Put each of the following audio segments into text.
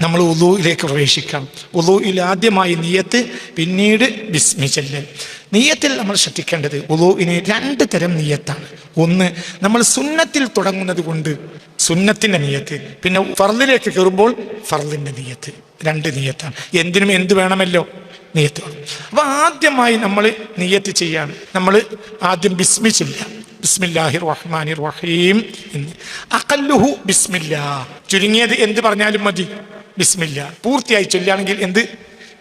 നമ്മൾ ഉളൂയിലേക്ക് പ്രവേശിക്കാം. ഉളൂയിൽ ആദ്യമായി നിയ്യത്ത്, പിന്നീട് ബിസ്മി ചൊല്ലൽ. നിയ്യത്തിൽ നമ്മൾ ശ്രദ്ധിക്കേണ്ടത് ഉളൂഇന് 2 തരം നിയ്യത്താണ്. ഒന്ന്, നമ്മൾ സുന്നത്തിൽ തുടങ്ങുന്നത് കൊണ്ട് സുന്നത്തിൻ്റെ നിയ്യത്ത്, പിന്നെ ഫർദിലേക്ക് കയറുമ്പോൾ ഫർദിൻ്റെ നിയ്യത്ത്. 2 നിയ്യത്താണ്. എന്തിനും എന്ത് വേണമല്ലോ, നിയ്യത്ത് വേണം. അപ്പൊ ആദ്യമായി നമ്മൾ നിയ്യത്ത് ചെയ്യാണ്. നമ്മൾ ആദ്യം ബിസ്മി ചൊല്ലാം. ബിസ്മില്ലാഹിർ റഹ്മാനിർ റഹീം എന്ന്. അഖല്ലുഹു ബിസ്മില്ലാ, ചുരുങ്ങിയത് എന്ത് പറഞ്ഞാലും മതി ബിസ്മില്ല. പൂർത്തിയായി ചൊല്ലുകയാണെങ്കിൽ എന്ത്,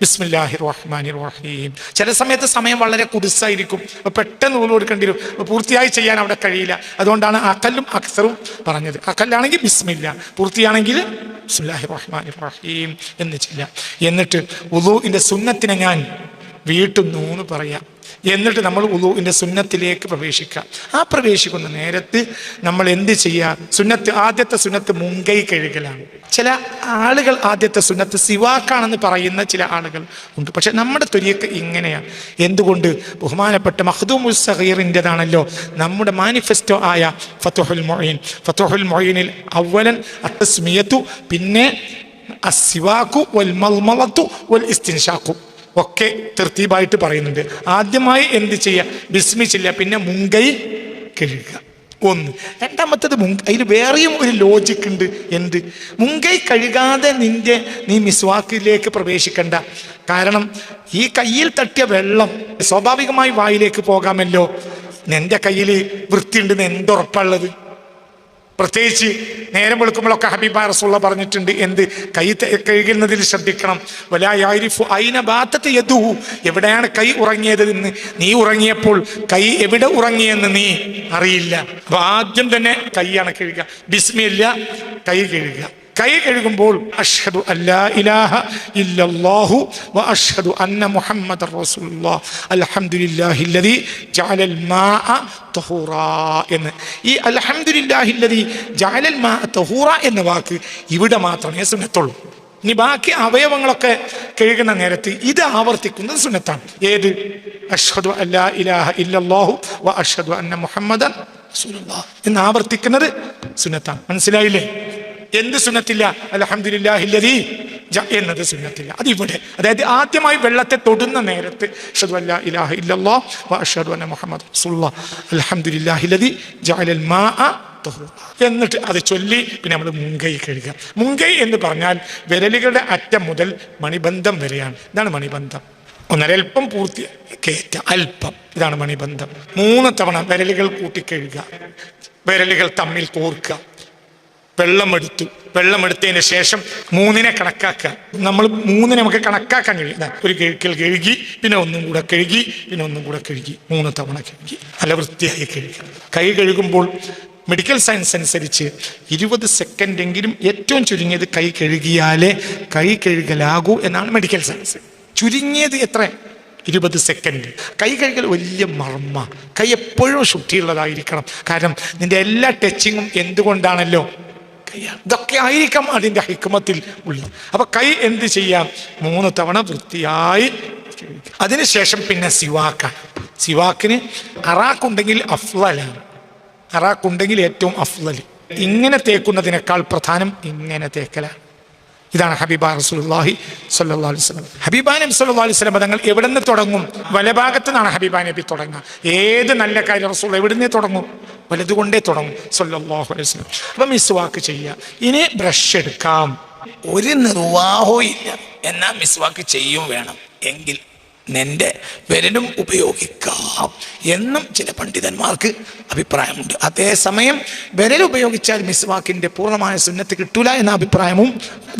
ബിസ്മില്ലാഹിർ റഹ്മാനിർ റഹീം. ചില സമയത്ത് സമയം വളരെ കുടുസായിരിക്കും, പെട്ടെന്ന് ഊന്ന് കൊടുക്കേണ്ടി വരും, പൂർത്തിയായി ചെയ്യാൻ അവിടെ കഴിയില്ല. അതുകൊണ്ടാണ് അഖല്ലും അക്സറും പറഞ്ഞത്. അഖല്ലാണെങ്കിൽ ബിസ്മില്ല, പൂർത്തിയാണെങ്കിൽ ബിസ്മില്ലാഹിർ റഹ്മാനിർ റഹീം എന്ന് ചൊല്ലാം. എന്നിട്ട് വുളൂഇന്റെ സുന്നത്തിനെ ഞാൻ വീട്ടുന്നു പറയാം. എന്നിട്ട് നമ്മൾ വുളൂഇന്റെ സുന്നത്തിലേക്ക് പ്രവേശിക്കാം. ആ പ്രവേശിക്കുന്ന നേരത്ത് നമ്മൾ എന്ത് ചെയ്യുക? ആദ്യത്തെ സുന്നത്ത് മുൻകൈ കഴുകലാണ്. ചില ആളുകൾ ആദ്യത്തെ സുന്നത്ത് സിവാക്കാണെന്ന് പറയുന്ന ചില ആളുകൾ ഉണ്ട്. പക്ഷെ നമ്മുടെ ത്വരീഖ് ഇങ്ങനെയാണ്. എന്തുകൊണ്ട്? ബഹുമാനപ്പെട്ട മഖ്ദൂമുസ് സഗീറിൻ്റെതാണല്ലോ നമ്മുടെ മാനിഫെസ്റ്റോ ആയ ഫതുഹുൽ മുഈൻ. ഫതുഹുൽ മുഈനിൽ അവലൻ അത്തസ്മിയത്തു, പിന്നെ അസ്സിവാഖു വൽ മൽമളത്തു വൽ ഇസ്തിൻഷാഖു ഒക്കെ തർത്തീബായിട്ട് പറയുന്നുണ്ട്. ആദ്യമായി എന്ത് ചെയ്യുക? ബിസ്മി ചൊല്ലുക, പിന്നെ മുൻകൈ കഴുകുക. ഒന്ന്. രണ്ടാമത്തത് അതിൽ വേറെയും ഒരു ലോജിക്ക് ഉണ്ട്. എന്ത്? മുൻകൈ കഴുകാതെ നീ മിസ്വാക്കിലേക്ക് പ്രവേശിക്കണ്ട. കാരണം ഈ കയ്യിൽ തട്ടിയ വെള്ളം സ്വാഭാവികമായി വായിലേക്ക് പോകാമല്ലോ. എൻ്റെ കയ്യിൽ വൃത്തിയുണ്ടെന്ന് എന്തുറപ്പുള്ളത്? പ്രത്യേകിച്ച് നേരം വെളുക്കുമ്പോഴൊക്കെ ഹബീബായ റസൂലുള്ളാഹി പറഞ്ഞിട്ടുണ്ട്, എന്ത്? കൈ കഴുകുന്നതിൽ ശ്രദ്ധിക്കണം. വലാ യഅരിഫു ഐന ബാതത യദുഹു, എവിടെയാണ് കൈ ഉറങ്ങിയത് എന്ന്. നീ ഉറങ്ങിയപ്പോൾ കൈ എവിടെ ഉറങ്ങിയെന്ന് നീ അറിയില്ല. അപ്പൊ ആദ്യം തന്നെ കൈയാണ് കഴുകുക. ബിസ്മില്ല, കൈ കഴുകുക. കൈ കഴുകുമ്പോൾ അഷ്ഹദു അല്ലാ ഇലാഹ ഇല്ലല്ലാഹു വ അഷ്ഹദു അന്ന മുഹമ്മദർ റസൂലുള്ളാഹ് അൽഹംദുലില്ലാഹില്ലദീ ജഅലൽ മാഅ തഹൂറാ എന്ന്. ഈ അൽഹംദുലില്ലാഹില്ലദീ ജഅലൽ മാഅ തഹൂറാ എന്ന വാക്ക് ഇവിടെ മാത്രമേ സുന്നത്തുള്ളൂ. ഇനി ബാക്കി അവയവങ്ങളൊക്കെ കഴുകുന്ന നേരത്ത് ഇത് ആവർത്തിക്കുന്നത് സുന്നത്താണ്. ഏത്? അഷ്ഹദു അല്ലാ ഇലാഹ ഇല്ലല്ലാഹു വ അഷ്ഹദു അന്ന മുഹമ്മദൻ റസൂലുള്ളാഹ് എന്ന് ആവർത്തിക്കുന്നത് സുന്നത്താണ്. മനസ്സിലായില്ലേ? എന്ത് സുന്നത്തില്ല? അൽഹംദുലില്ലാഹില്ലദീ എന്നത് സുന്നത്തില്ല. അതിവിടെ, അതായത് ആദ്യമായി വെള്ളത്തെ തൊടുന്ന നേരത്ത് അഷ്ഹദു അല്ലാ ഇലാഹ ഇല്ലല്ലാഹ് വ അഷ്ഹദു അന്ന മുഹമ്മദൻ റസൂലുള്ളാഹ് അൽഹംദുലില്ലാഹില്ലദീ ജഅലൽ മാഅ തഹൂറ എന്നിട്ട് അത് ചൊല്ലി പിന്നെ നമ്മൾ മുൻകൈ കഴുകുക. മുൻകൈ എന്ന് പറഞ്ഞാൽ വിരലുകളുടെ അറ്റം മുതൽ മണിബന്ധം വരെയാണ്. ഇതാണ് മണിബന്ധം. ഒന്നരൽപ്പം പൂർത്തി കയറ്റ അല്പം, ഇതാണ് മണിബന്ധം. 3 തവണ വിരലുകൾ കൂട്ടിക്കഴുകുക. വിരലുകൾ തമ്മിൽ കോർക്കുക. വെള്ളമെടുത്തതിന് ശേഷം 3 കണക്കാക്കുക. നമ്മൾ 3 നമുക്ക് കണക്കാക്കാൻ കഴിയും. ഒരു കഴുകി, പിന്നെ ഒന്നും കൂടെ കഴുകി, പിന്നെ ഒന്നും കൂടെ കഴുകി, 3 തവണ കഴുകി. നല്ല വൃത്തിയായി കഴുകുക. കൈ കഴുകുമ്പോൾ മെഡിക്കൽ സയൻസ് അനുസരിച്ച് 20 സെക്കൻഡെങ്കിലും ഏറ്റവും ചുരുങ്ങിയത് കൈ കഴുകിയാലേ കൈ കഴുകലാകൂ എന്നാണ് മെഡിക്കൽ സയൻസ്. ചുരുങ്ങിയത് എത്ര? 20 സെക്കൻഡ്. കൈ കഴുകൽ വലിയ മർമ്മ. കൈ എപ്പോഴും ശുദ്ധിയുള്ളതായിരിക്കണം. കാരണം നിന്റെ എല്ലാ ടച്ചിങ്ങും എന്തുകൊണ്ടാണല്ലോ? ഇതൊക്കെ ആയിരിക്കാം അതിൻ്റെ ഹിക്മത്തിൽ ഉള്ളത്. അപ്പൊ കൈ എന്ത് ചെയ്യാം? 3 തവണ വൃത്തിയായി. അതിനുശേഷം പിന്നെ സിവാക്കാണ്. സിവാക്കിന് അറാഖുണ്ടെങ്കിൽ അഫ്ളലാണ്. അറാഖുണ്ടെങ്കിൽ ഏറ്റവും അഫ്ളൽ. ഇങ്ങനെ തേക്കുന്നതിനേക്കാൾ പ്രധാനം ഇങ്ങനെ തേക്കലാണ്. ഇതാണ് ഹബീബായ റസൂലുള്ളാഹി സ്വല്ലല്ലാഹു അലൈഹി വസല്ലം. ഹബീബായ നബി സ്വല്ലല്ലാഹു അലൈഹി വസല്ലം തങ്ങൾ എവിടെ നിന്ന് തുടങ്ങും? വലഭാഗത്ത് നിന്നാണ് ഹബീബായ നബി തുടങ്ങുക. ഏത് നല്ല കാര്യം റസൂൽ എവിടുന്നേ തുടങ്ങും? വലതുകൊണ്ടേ തുടങ്ങും സ്വല്ലല്ലാഹു അലൈഹി വസല്ലം. അപ്പം മിസ്വാക്ക് ചെയ്യുക. ഇനി ബ്രഷ് എടുക്കാം. ഒരു നിർവാഹവും ഇല്ല, എന്നാൽ മിസ്വാക്ക് ചെയ്യും വേണം എങ്കിൽ നിന്റെ വിരലും ഉപയോഗിക്കാം എന്നും ചില പണ്ഡിതന്മാർക്ക് അഭിപ്രായമുണ്ട്. അതേസമയം വിരൽ ഉപയോഗിച്ചാൽ മിസ്വാക്കിന്റെ പൂർണ്ണമായ സുന്നത്ത് കിട്ടൂല എന്ന അഭിപ്രായവും,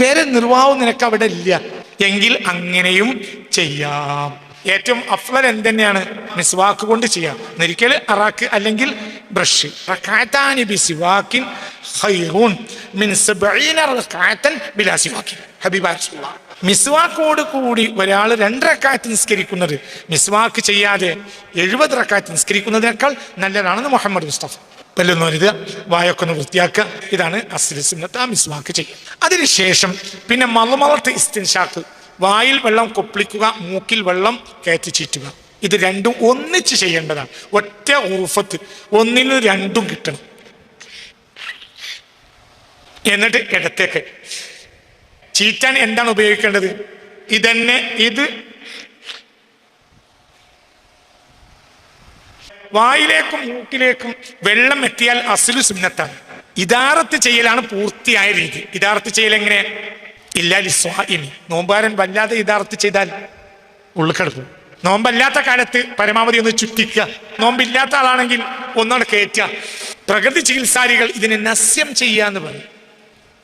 വിരൽ നിർവാഹവും നിനക്ക് അവിടെ ഇല്ല എങ്കിൽ അങ്ങനെയും ചെയ്യാം. ഏറ്റവും അഫ്ളൽ എന്തെന്നെയാണ്? മിസ്വാക്ക് കൊണ്ട് ചെയ്യാം. ഒരിക്കൽ അറാക്ക് അല്ലെങ്കിൽ ബ്രഷ്. റകഅതാനി ബിസിവാക്കിൻ ഖൈറുൻ മിൻ 70 റകഅതൻ ബിലാ സിവാക്കിൻ. ഹബീബായ റസൂലുള്ളാഹി. മിസ്വാക്കോട് കൂടി ഒരാൾ 2 റകഅത്ത് നിസ്കരിക്കുന്നത് മിസ്വാക്ക് ചെയ്യാതെ 70 റകഅത്ത് നിസ്കരിക്കുന്നതിനേക്കാൾ നല്ലതാണെന്ന് മുഹമ്മദ് മുസ്തഫ. പല്ലൊന്നുരുത്, വായൊക്കെ ഒന്ന് വൃത്തിയാക്കുക. ഇതാണ് അസ്ലു സുന്നത്ത്. ആ മിസ്വാക്ക് ചെയ്യുക. അതിനുശേഷം പിന്നെ മളമളത്ത് ഇസ്തിൻഷാഖ്, വായിൽ വെള്ളം കൊപ്പിളിക്കുക, മൂക്കിൽ വെള്ളം കയറ്റി ചീറ്റുക. ഇത് രണ്ടും ഒന്നിച്ച് ചെയ്യേണ്ടതാണ്. ഒറ്റ ഉറുഫത്ത്, ഒന്നിന് 2ഉം കിട്ടണം. എന്നിട്ട് ഇടത്തേക്ക് ചീറ്റാൻ എന്താണ് ഉപയോഗിക്കേണ്ടത്? ഇതന്നെ. ഇത് വായിലേക്കും മൂക്കിലേക്കും വെള്ളം എത്തിയാൽ അസ്ലു സുന്നത്താണ്. ഇദാറത്ത് ചെയ്യലാണ് പൂർത്തിയായ രീതി. ഇദാറത്ത് ചെയ്യൽ എങ്ങനെ? ഇല്ലാലി സ്വാഇമി, നോമ്പാരൻ വല്ലാതെ ഇദാറത്ത് ചെയ്താൽ ഉള്ളിക്കടുപ്പ്. നോമ്പല്ലാത്ത കാലത്ത് പരമാവധി ഒന്ന് ചുറ്റിക്കുക. നോമ്പില്ലാത്ത ആളാണെങ്കിൽ ഒന്നാണ് കയറ്റുക. പ്രകൃതി ചികിത്സാരികൾ ഇതിനെ നസ്യം ചെയ്യുക എന്ന് പറയും.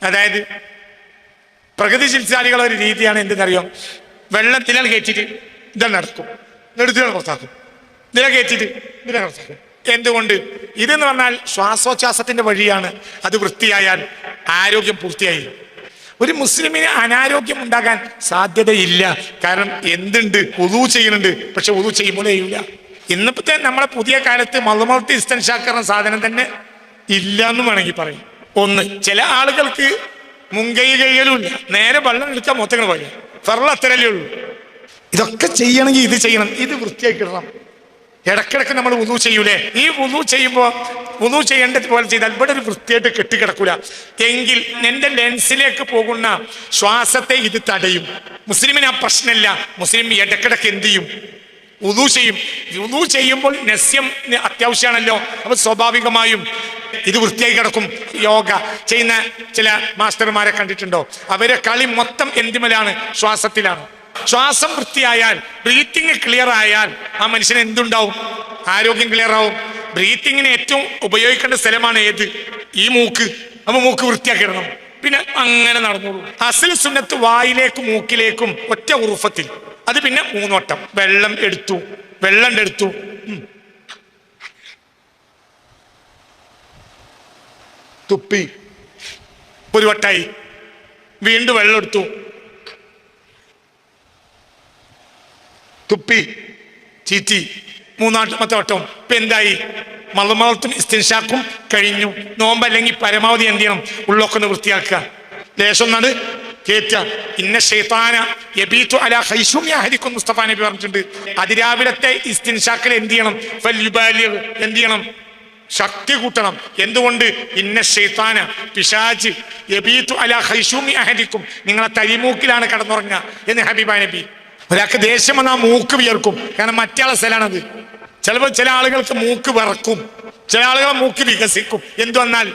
അതായത് പ്രകൃതി ചികിത്സാരികൾ ഒരു രീതിയാണ് എന്തെന്നറിയോ? വെള്ളത്തിലാണ് കയറ്റിട്ട് ഇതാണ് നടക്കും, എടുത്തിലാണ് പുറത്താക്കും, ഇതിനെ കയറ്റിട്ട് ഇതിനെ പുറത്താക്കും. എന്തുകൊണ്ട്? ഇതെന്ന് പറഞ്ഞാൽ ശ്വാസോച്ഛ്വാസത്തിന്റെ വഴിയാണ്. അത് വൃത്തിയായാൽ ആരോഗ്യം പൂർത്തിയായി. ഒരു മുസ്ലിമിന് അനാരോഗ്യം ഉണ്ടാകാൻ സാധ്യതയില്ല. കാരണം എന്തുണ്ട്? വുളൂ ചെയ്യുന്നുണ്ട്, പക്ഷെ വുളൂ ചെയ്യുമ്പോൾ ചെയ്യൂല. ഇന്നിപ്പത്തെ നമ്മളെ പുതിയ കാലത്ത് മളുമൗത്ത് ഇസ്തിൻഷാക്ക് സാധനം തന്നെ ഇല്ല എന്ന് വേണമെങ്കിൽ പറയും. ഒന്ന്, ചില ആളുകൾക്ക് മുൻകൈ കഴിയലും ഇല്ല, നേരെ വെള്ളം എടുക്കാൻ മൊത്തങ്ങൾ പോയി ഫർള് അത്രയല്ലേ ഉള്ളൂ. ഇതൊക്കെ ചെയ്യണമെങ്കിൽ ഇത് ചെയ്യണം, ഇത് വൃത്തിയാക്കി ഇടണം. ഇടക്കിടക്ക് നമ്മൾ വുളൂ ചെയ്യൂലേ? ഈ വുളൂ ചെയ്യുമ്പോൾ വുളൂ ചെയ്യേണ്ടത് പോലെ ചെയ്താൽ ഇവിടെ ഒരു വൃത്തിയായിട്ട് കെട്ടിക്കിടക്കൂല. എങ്കിൽ എന്റെ ലെൻസിലേക്ക് പോകുന്ന ശ്വാസത്തെ ഇത് തടയും. മുസ്ലിമിന് ആ പ്രശ്നമില്ല. മുസ്ലിം ഇടക്കിടക്ക് എന്ത് ചെയ്യും? വുളൂ ചെയ്യും. വുളൂ ചെയ്യുമ്പോൾ നസ്യം അത്യാവശ്യമാണല്ലോ. അപ്പൊ സ്വാഭാവികമായും ഇത് വൃത്തിയായി കിടക്കും. യോഗ ചെയ്യുന്ന ചില മാസ്റ്റർമാരെ കണ്ടിട്ടുണ്ടോ? അവരെ കളി മൊത്തം എന്തിമലാണ്? ശ്വാസത്തിലാണ്. ശ്വാസം വൃത്തിയായാൽ, ബ്രീത്തിങ് ക്ലിയർ ആയാൽ ആ മനുഷ്യന് എന്തുണ്ടാവും? ആരോഗ്യം ക്ലിയർ ആവും. ബ്രീത്തിങ്ങിന് ഏറ്റവും ഉപയോഗിക്കേണ്ട സ്ഥലമാണ് ഏത്? ഈ മൂക്ക്. അപ്പൊ മൂക്ക് വൃത്തിയാക്കിയിടണം. പിന്നെ അങ്ങനെ നടന്നോളൂ. അസ്ൽ സുന്നത്ത് വായിലേക്കും മൂക്കിലേക്കും ഒറ്റ ഉറുഫത്തിൽ. അത് പിന്നെ 3 വട്ടം വെള്ളം എടുത്തു, തുപ്പി, ഒരു വട്ടായി. വീണ്ടും വെള്ളം എടുത്തു, തുപ്പി, ചീറ്റി, 3-ാമത്തെ വട്ടം. ഇപ്പൊ എന്തായി? മളുമൗത്തും ഇസ്തിൻഷാക്കും കഴിഞ്ഞു. നോമ്പല്ലെങ്കിൽ പരമാവധി എന്ത് ചെയ്യണം? ഉള്ളൊക്കെ ഒന്ന് വൃത്തിയാക്കുക. ലേശം നാട് കേറ്റ. ഇന്ന ശൈത്താന യബീതു അലാ ഖൈശുമി അഹദിക്കും മുസ്തഫ നബി പറഞ്ഞിട്ടുണ്ട്. അതിരാവിലത്തെ ഇസ്തിൻഷാക്കിൽ എന്ത് ചെയ്യണം? ഫൽയുബാലിഗ്, എന്ത് ചെയ്യണം? ശക്തി കൂട്ടണം. എന്തുകൊണ്ട്? ഇന്ന ശൈത്താന, പിശാച്, യബീതു അലാ ഖൈശുമി അഹദിക്കും, നിങ്ങളെ തരിമൂക്കിലാണ് കിടന്നുറങ്ങുക എന്ന് ഹബീബ നബി. ഒരാൾക്ക് ദേഷ്യം വന്നാൽ മൂക്ക് വിയർക്കും. കാരണം മറ്റാളെ സ്ഥലമാണത്. ചിലപ്പോൾ ചില ആളുകൾക്ക് മൂക്ക് വിറക്കും, ചില ആളുകളെ മൂക്ക് വികസിക്കും. എന്തു വന്നാൽ?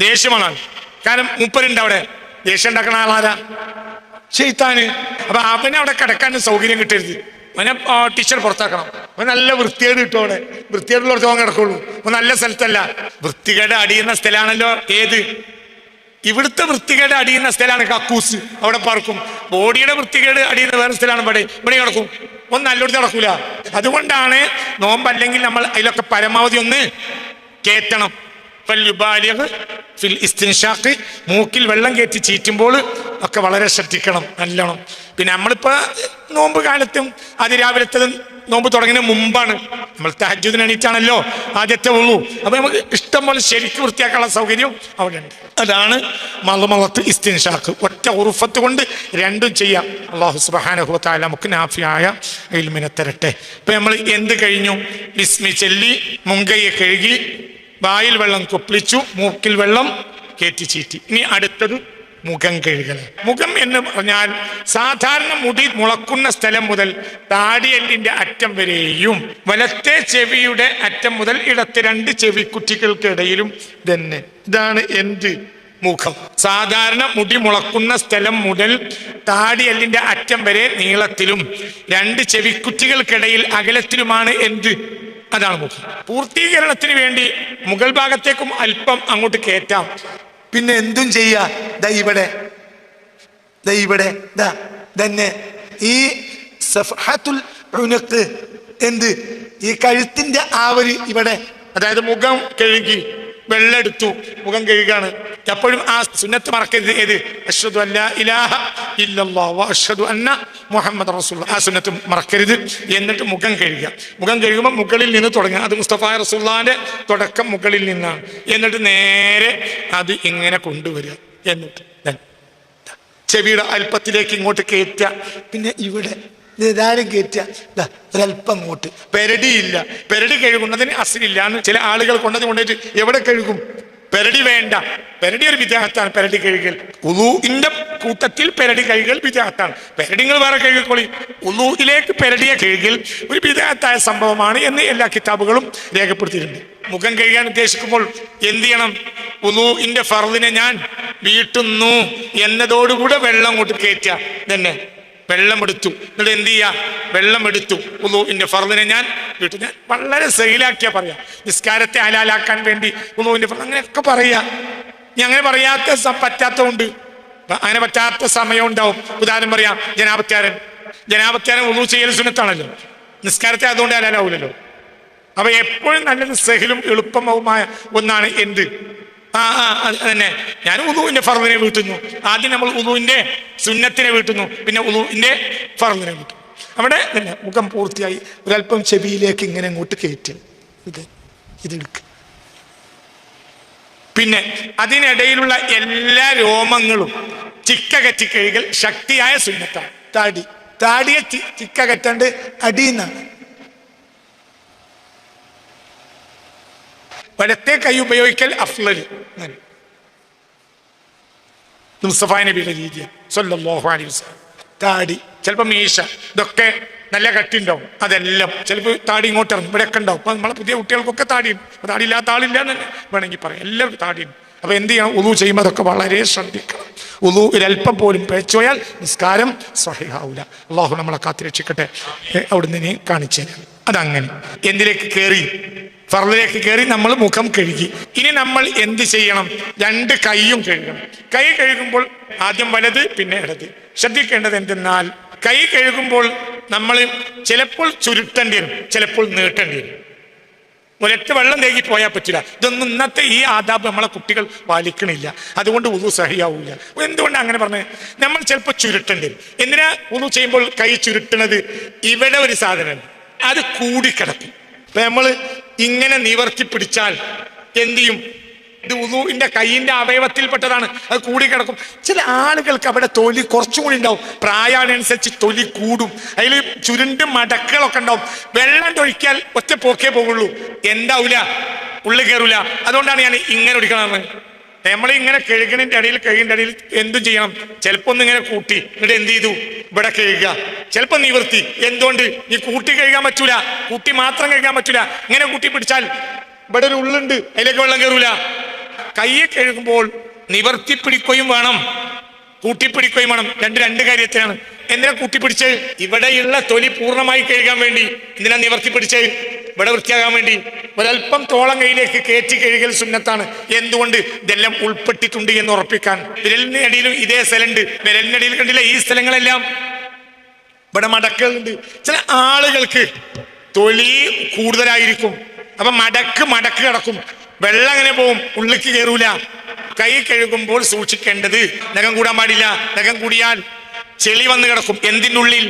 ദേഷ്യമാണ്. കാരണം മൂപ്പരുണ്ട് അവിടെ. ദേഷ്യം ഉണ്ടാക്കുന്ന ആളാരാ? ശൈത്താന്. അപ്പൊ അവനെ അവിടെ കിടക്കാൻ സൗകര്യം കിട്ടരുത്. അവനെ ടീച്ചർ പുറത്താക്കണം. അവൻ നല്ല വൃത്തികേട് കിട്ടും. അവിടെ വൃത്തികേടുള്ള തോന്നാൻ കിടക്കുള്ളൂ. നല്ല സ്ഥലത്തല്ല, വൃത്തികേട് അടിയുന്ന സ്ഥലമാണല്ലോ ഏത്? ഇവിടുത്തെ വൃത്തികേട് അടിയുന്ന സ്ഥലമാണ് കക്കൂസ്, അവിടെ പാർക്കും. ബോഡിയുടെ വൃത്തികേട് അടിയുന്ന വേറെ സ്ഥലമാണ് ഇവിടെ കിടക്കും. നല്ലോടത്ത് നടക്കൂല. അതുകൊണ്ടാണ് നോമ്പല്ലെങ്കിൽ നമ്മൾ അതിലൊക്കെ പരമാവധി ഒന്ന് കേറ്റണം. ഫിൽ ഇസ്തിൻഷാഖ്, മൂക്കിൽ വെള്ളം കയറ്റി ചീറ്റുമ്പോൾ ഒക്കെ വളരെ ശ്രദ്ധിക്കണം നല്ലോണം. പിന്നെ നമ്മളിപ്പോ നോമ്പ് കാലത്തും അതിരാവിലത്തതും നോമ്പ് തുടങ്ങിയ മുമ്പാണ്. നമ്മൾ തഹജ്ജുദിന് എണീറ്റാണല്ലോ ആദ്യത്തെ ഉള്ളൂ. അപ്പൊ നമുക്ക് ഇഷ്ടം പോലെ ശരിക്കും വൃത്തിയാക്കാനുള്ള സൗകര്യം അവിടെ ഉണ്ട്. അതാണ് മളുമൗത്ത് ഇസ്തിൻഷാഖ്. ഒറ്റ ഉറുഫത്ത് കൊണ്ട് രണ്ടും ചെയ്യാം. അല്ലാഹു സുബ്ഹാനഹു വ തആല നമുക്ക് നാഫിയായ ഇൽമിനെ തരട്ടെ. ഇപ്പൊ നമ്മൾ എന്ത് കഴിഞ്ഞു? ബിസ്മി ചൊല്ലി, മുൻകൈയെ കഴുകി, വായിൽ വെള്ളം കൊപ്പിളിച്ചു, മൂക്കിൽ വെള്ളം കയറ്റി ചീറ്റി. ഇനി അടുത്തത് മുഖം കഴുകൽ. മുഖം എന്ന് പറഞ്ഞാൽ സാധാരണ മുടി മുളക്കുന്ന സ്ഥലം മുതൽ താടിയെല്ലിന്റെ അറ്റം വരെയും വലത്തെ ചെവിയുടെ അറ്റം മുതൽ ഇടത്തെ 2 ചെവിക്കുറ്റികൾക്കിടയിലും തന്നെ. ഇതാണ് എന്ത്? മുഖം. സാധാരണ മുടി മുളക്കുന്ന സ്ഥലം മുതൽ താടിയെല്ലിന്റെ അറ്റം വരെ നീളത്തിലും 2 ചെവിക്കുറ്റികൾക്കിടയിൽ അകലത്തിലുമാണ് എന്ത്? അതാണ് മുഖം. പൂർത്തീകരണത്തിന് വേണ്ടി മുകൾ ഭാഗത്തേക്കും അല്പം അങ്ങോട്ട് കയറ്റാം. പിന്നെ എന്തും ചെയ്യാ. ഇവിടെ തന്നെ ഈ സഫഹത്തുൽ ഉനുഖ്, എന്ത്? ഈ കഴുത്തിന്റെ ആവരി ഇവിടെ. അതായത് മുഖം കഴുകി വെള്ളം എടുത്തു, മുഖം കഴുകാണ്. എപ്പോഴും ആ സുന്നത്ത് മറക്കരുത്. ഏത്? അശ്ഹദു അല്ലാ ഇലാഹ ഇല്ലല്ലാഹ് വ അശ്ഹദു അന്ന മുഹമ്മദ് റസൂലുള്ളാഹ്. ആ സുന്നത്ത് മറക്കരുത്. എന്നിട്ട് മുഖം കഴുകുക. മുഖം കഴുകുമ്പോൾ മുകളിൽ നിന്ന് തുടങ്ങുക. അത് മുസ്തഫ റസൂലുള്ളാഹിന്റെ തുടക്കം മുകളിൽ നിന്നാണ്. എന്നിട്ട് നേരെ അത് ഇങ്ങനെ കൊണ്ടുവരിക. എന്നിട്ട് ചെവിയുടെ അല്പത്തിലേക്ക് ഇങ്ങോട്ട് കയറ്റുക. പിന്നെ ഇവിടെ ഇതാരും കയറ്റുക. ഒരല്പം അങ്ങോട്ട്. പെരടിയില്ല. പെരടി കഴുകുന്നതിന് അസ്ലില്ല എന്ന് ചില ആളുകൾ കൊണ്ടത് കൊണ്ടിട്ട് എവിടെ കഴുകും? പെരടി വേണ്ട. പെരടി ഒരു വിദേഹത്താണ്, പെരടി കഴുകൽ. ഉളൂഇന്റെ കൂട്ടത്തിൽ പെരടി കഴുകൽ വിദേഹത്താണ്. പെരടിങ്ങൾ വേറെ കഴുകിക്കോളി. ഉളൂഇലേക്ക് പെരടിയെ കഴുകൽ ഒരു വിദേഹത്തായ സംഭവമാണ് എന്ന് എല്ലാ കിതാബുകളും രേഖപ്പെടുത്തിയിട്ടുണ്ട്. മുഖം കഴുകാൻ ഉദ്ദേശിക്കുമ്പോൾ എന്ത് ചെയ്യണം? ഉളൂഇന്റെ ഫർദിനെ ഞാൻ വീട്ടുന്നു എന്നതോടുകൂടെ വെള്ളം അങ്ങോട്ട് കയറ്റുക. തന്നെ വെള്ളം എടുത്തു, എന്നിട്ട് എന്ത് ചെയ്യുക? വെള്ളം എടുത്തു. ഉളൂഇന്റെ ഫർദിനെ ഞാൻ വീട്ടു. ഞാൻ വളരെ സൈലാക്കിയാ പറയാം, നിസ്കാരത്തെ ഹലാലാക്കാൻ വേണ്ടി ഉളൂഇന്റെ ഫർദ് അങ്ങനെയൊക്കെ പറയാ. ഇനി അങ്ങനെ പറയാത്ത പറ്റാത്തതുണ്ട്, അങ്ങനെ പറ്റാത്ത സമയം ഉണ്ടാവും. ഉദാഹരണം പറയാം, ജനാപത്യാരൻ ഉളൂ ചെയ്യൽ സുന്നത്താണല്ലോ, നിസ്കാരത്തെ അതുകൊണ്ട് ഹലാലാവൂലല്ലോ. അപ്പൊ എപ്പോഴും നല്ലത് സഹലും എളുപ്പവുമായ ഒന്നാണ് എന്ത്? അത് തന്നെ, ഞാൻ ഉളൂഇന്റെ ഫർദിനെ വീട്ടുന്നു. ആദ്യം നമ്മൾ ഉളൂഇന്റെ സുന്നത്തിനെ വീട്ടുന്നു, പിന്നെ ഉളൂഇന്റെ ഫർദിനെ വീട്ടുന്നു. അവിടെ തന്നെ മുഖം പൂർത്തിയായി ഒരല്പം ചെവിയിലേക്ക് ഇങ്ങനെ അങ്ങോട്ട് കയറ്റുക, ഇതെടുക്കുക. പിന്നെ അതിനിടയിലുള്ള എല്ലാ രോമങ്ങളും ചിക്കകറ്റി കഴുകൽ ശക്തിയായ സുന്നത്താണ്. താടിയെ ചിക്കകറ്റാണ്ട് അടിയുന്നാണ്. വലത്തെ കൈ ഉപയോഗിക്കൽ അഫ്ളൽ. മുസ്തഫാ നബിയുടെ രീതിയാണ് സ്വല്ലല്ലാഹു അലൈഹി വസല്ലം. താടി, ചിലപ്പോൾ മീശ, ഇതൊക്കെ നല്ല കട്ടിണ്ടാവും. അതെല്ലാം ചിലപ്പോൾ താടി ഇങ്ങോട്ട് ഇറങ്ങും, ഇവിടെയൊക്കെ ഉണ്ടാവും. അപ്പൊ നമ്മളെ പുതിയ കുട്ടികൾക്കൊക്കെ താടിയുണ്ട്. താടി ഇല്ലാത്ത ആളില്ല എന്ന് തന്നെ വേണമെങ്കിൽ പറയാം. എല്ലാവർക്കും താടിയുണ്ട്. അപ്പൊ എന്ത് ചെയ്യണം? ഉളൂ ചെയ്യുമ്പോൾ അതൊക്കെ വളരെ ശ്രദ്ധിക്കണം. ഉളൂ ഒരല്പം പോലും പിഴച്ചുപോയാൽ നിസ്കാരം സ്വഹീഹാവൂല. അള്ളാഹു നമ്മളെ കാത്തിരക്ഷിക്കട്ടെ. അവിടുന്ന് ഇനി കാണിച്ചു തരാം. അതങ്ങനെ എന്തിലേക്ക് കയറി? ഫർദിലേക്ക് കയറി നമ്മൾ മുഖം കഴുകി. ഇനി നമ്മൾ എന്ത് ചെയ്യണം? രണ്ട് കൈയും കഴുകണം. കൈ കഴുകുമ്പോൾ ആദ്യം വലത് പിന്നെ ഇടത്. ശ്രദ്ധിക്കേണ്ടത് എന്തെന്നാൽ കൈ കഴുകുമ്പോൾ നമ്മൾ ചിലപ്പോൾ ചുരുട്ടേണ്ടി വരും, ചിലപ്പോൾ നീട്ടേണ്ടി വരും. ഒരൊറ്റ വെള്ളം തേകി പോയാൽ പറ്റില്ല. ഇതൊന്നും ഇന്നത്തെ ഈ ആദാബ് നമ്മളെ കുട്ടികൾ പാലിക്കണില്ല. അതുകൊണ്ട് ഉളു സഹിയാവൂല. എന്തുകൊണ്ടാണ് അങ്ങനെ പറഞ്ഞത്? നമ്മൾ ചിലപ്പോൾ ചുരുട്ടേണ്ടി വരും. എന്തിനാ ഉളു ചെയ്യുമ്പോൾ കൈ ചുരുട്ടണത്? ഇവിടെ ഒരു സാധനം അത് കൂടിക്കിടക്കും. അപ്പൊ നമ്മൾ ഇങ്ങനെ നിവർത്തി പിടിച്ചാൽ എന്ത് ചെയ്യും? ഇത് ഉളൂഇന്റെ കൈയിന്റെ അവയവത്തിൽപ്പെട്ടതാണ്, അത് കൂടിക്കിടക്കും. ചില ആളുകൾക്ക് അവിടെ തൊലി കുറച്ചും കൂടി ഉണ്ടാവും, പ്രായാനുസരിച്ച് തൊലി കൂടും, അതിൽ ചുരുണ്ടും മടക്കുകളൊക്കെ ഉണ്ടാവും. വെള്ളം തൊഴിക്കാൽ ഒറ്റ പോക്കേ പോകുള്ളൂ, എന്താവൂല, ഉള്ളിൽ കയറൂല. അതുകൊണ്ടാണ് ഞാൻ ഇങ്ങനെ ഒടിക്കണമെന്ന്. നമ്മൾ ഇങ്ങനെ കഴുകണിന്റെ ഇടയിൽ കഴുകിന്റെ ഇടയിൽ എന്തും ചെയ്യണം. ചിലപ്പോ ഒന്ന് ഇങ്ങനെ കൂട്ടി, എന്നിട്ട് എന്ത് ചെയ്തു? ഇവിടെ കഴുകുക. ചിലപ്പോ നിവർത്തി. എന്തുകൊണ്ട്? ഈ കൂട്ടി കഴുകാൻ പറ്റൂല, കൂട്ടി മാത്രം കഴുകാൻ പറ്റൂല. ഇങ്ങനെ കൂട്ടി പിടിച്ചാൽ ഇവിടെ ഒരു ഉള്ളുണ്ട്, അതിലേക്ക് വെള്ളം കയറൂല. കയ്യെ കഴുകുമ്പോൾ നിവർത്തി പിടിക്കുകയും വേണം, കൂട്ടിപ്പിടിക്കുകയും വേണം. രണ്ട് കാര്യത്തിലാണ്. എന്തിനാ കൂട്ടിപ്പിടിച്ച്? ഇവിടെയുള്ള തൊലി പൂർണ്ണമായി കഴുകാൻ വേണ്ടി. എന്തിനാ നിവർത്തി പിടിച്ച്? ഇവിടെ വൃത്തിയാകാൻ വേണ്ടി. ഒരല്പം തോളം കൈയിലേക്ക് കയറ്റി കഴുകൽ സുന്നത്താണ്. എന്തുകൊണ്ട്? ഇതെല്ലാം ഉൾപ്പെട്ടിട്ടുണ്ട് എന്ന് ഉറപ്പിക്കാൻ. വിരലിന്റെ അടിയിലും ഇതേ സ്ഥലമുണ്ട്. വിരലിന്റെ അടിയിൽ കണ്ടില്ല ഈ സ്ഥലങ്ങളെല്ലാം? ഇവിടെ മടക്കുകളുണ്ട്. ചില ആളുകൾക്ക് തൊലി കൂടുതലായിരിക്കും, അപ്പൊ മടക്ക് കിടക്കും, വെള്ളം അങ്ങനെ പോവും, ഉള്ളിക്ക് കയറൂല. കൈ കഴുകുമ്പോൾ സൂക്ഷിക്കേണ്ടത് നഖം കൂടാൻ പാടില്ല. നഖം കൂടിയാൽ ചെളി വന്ന് കിടക്കും. എന്തിനുള്ളിൽ?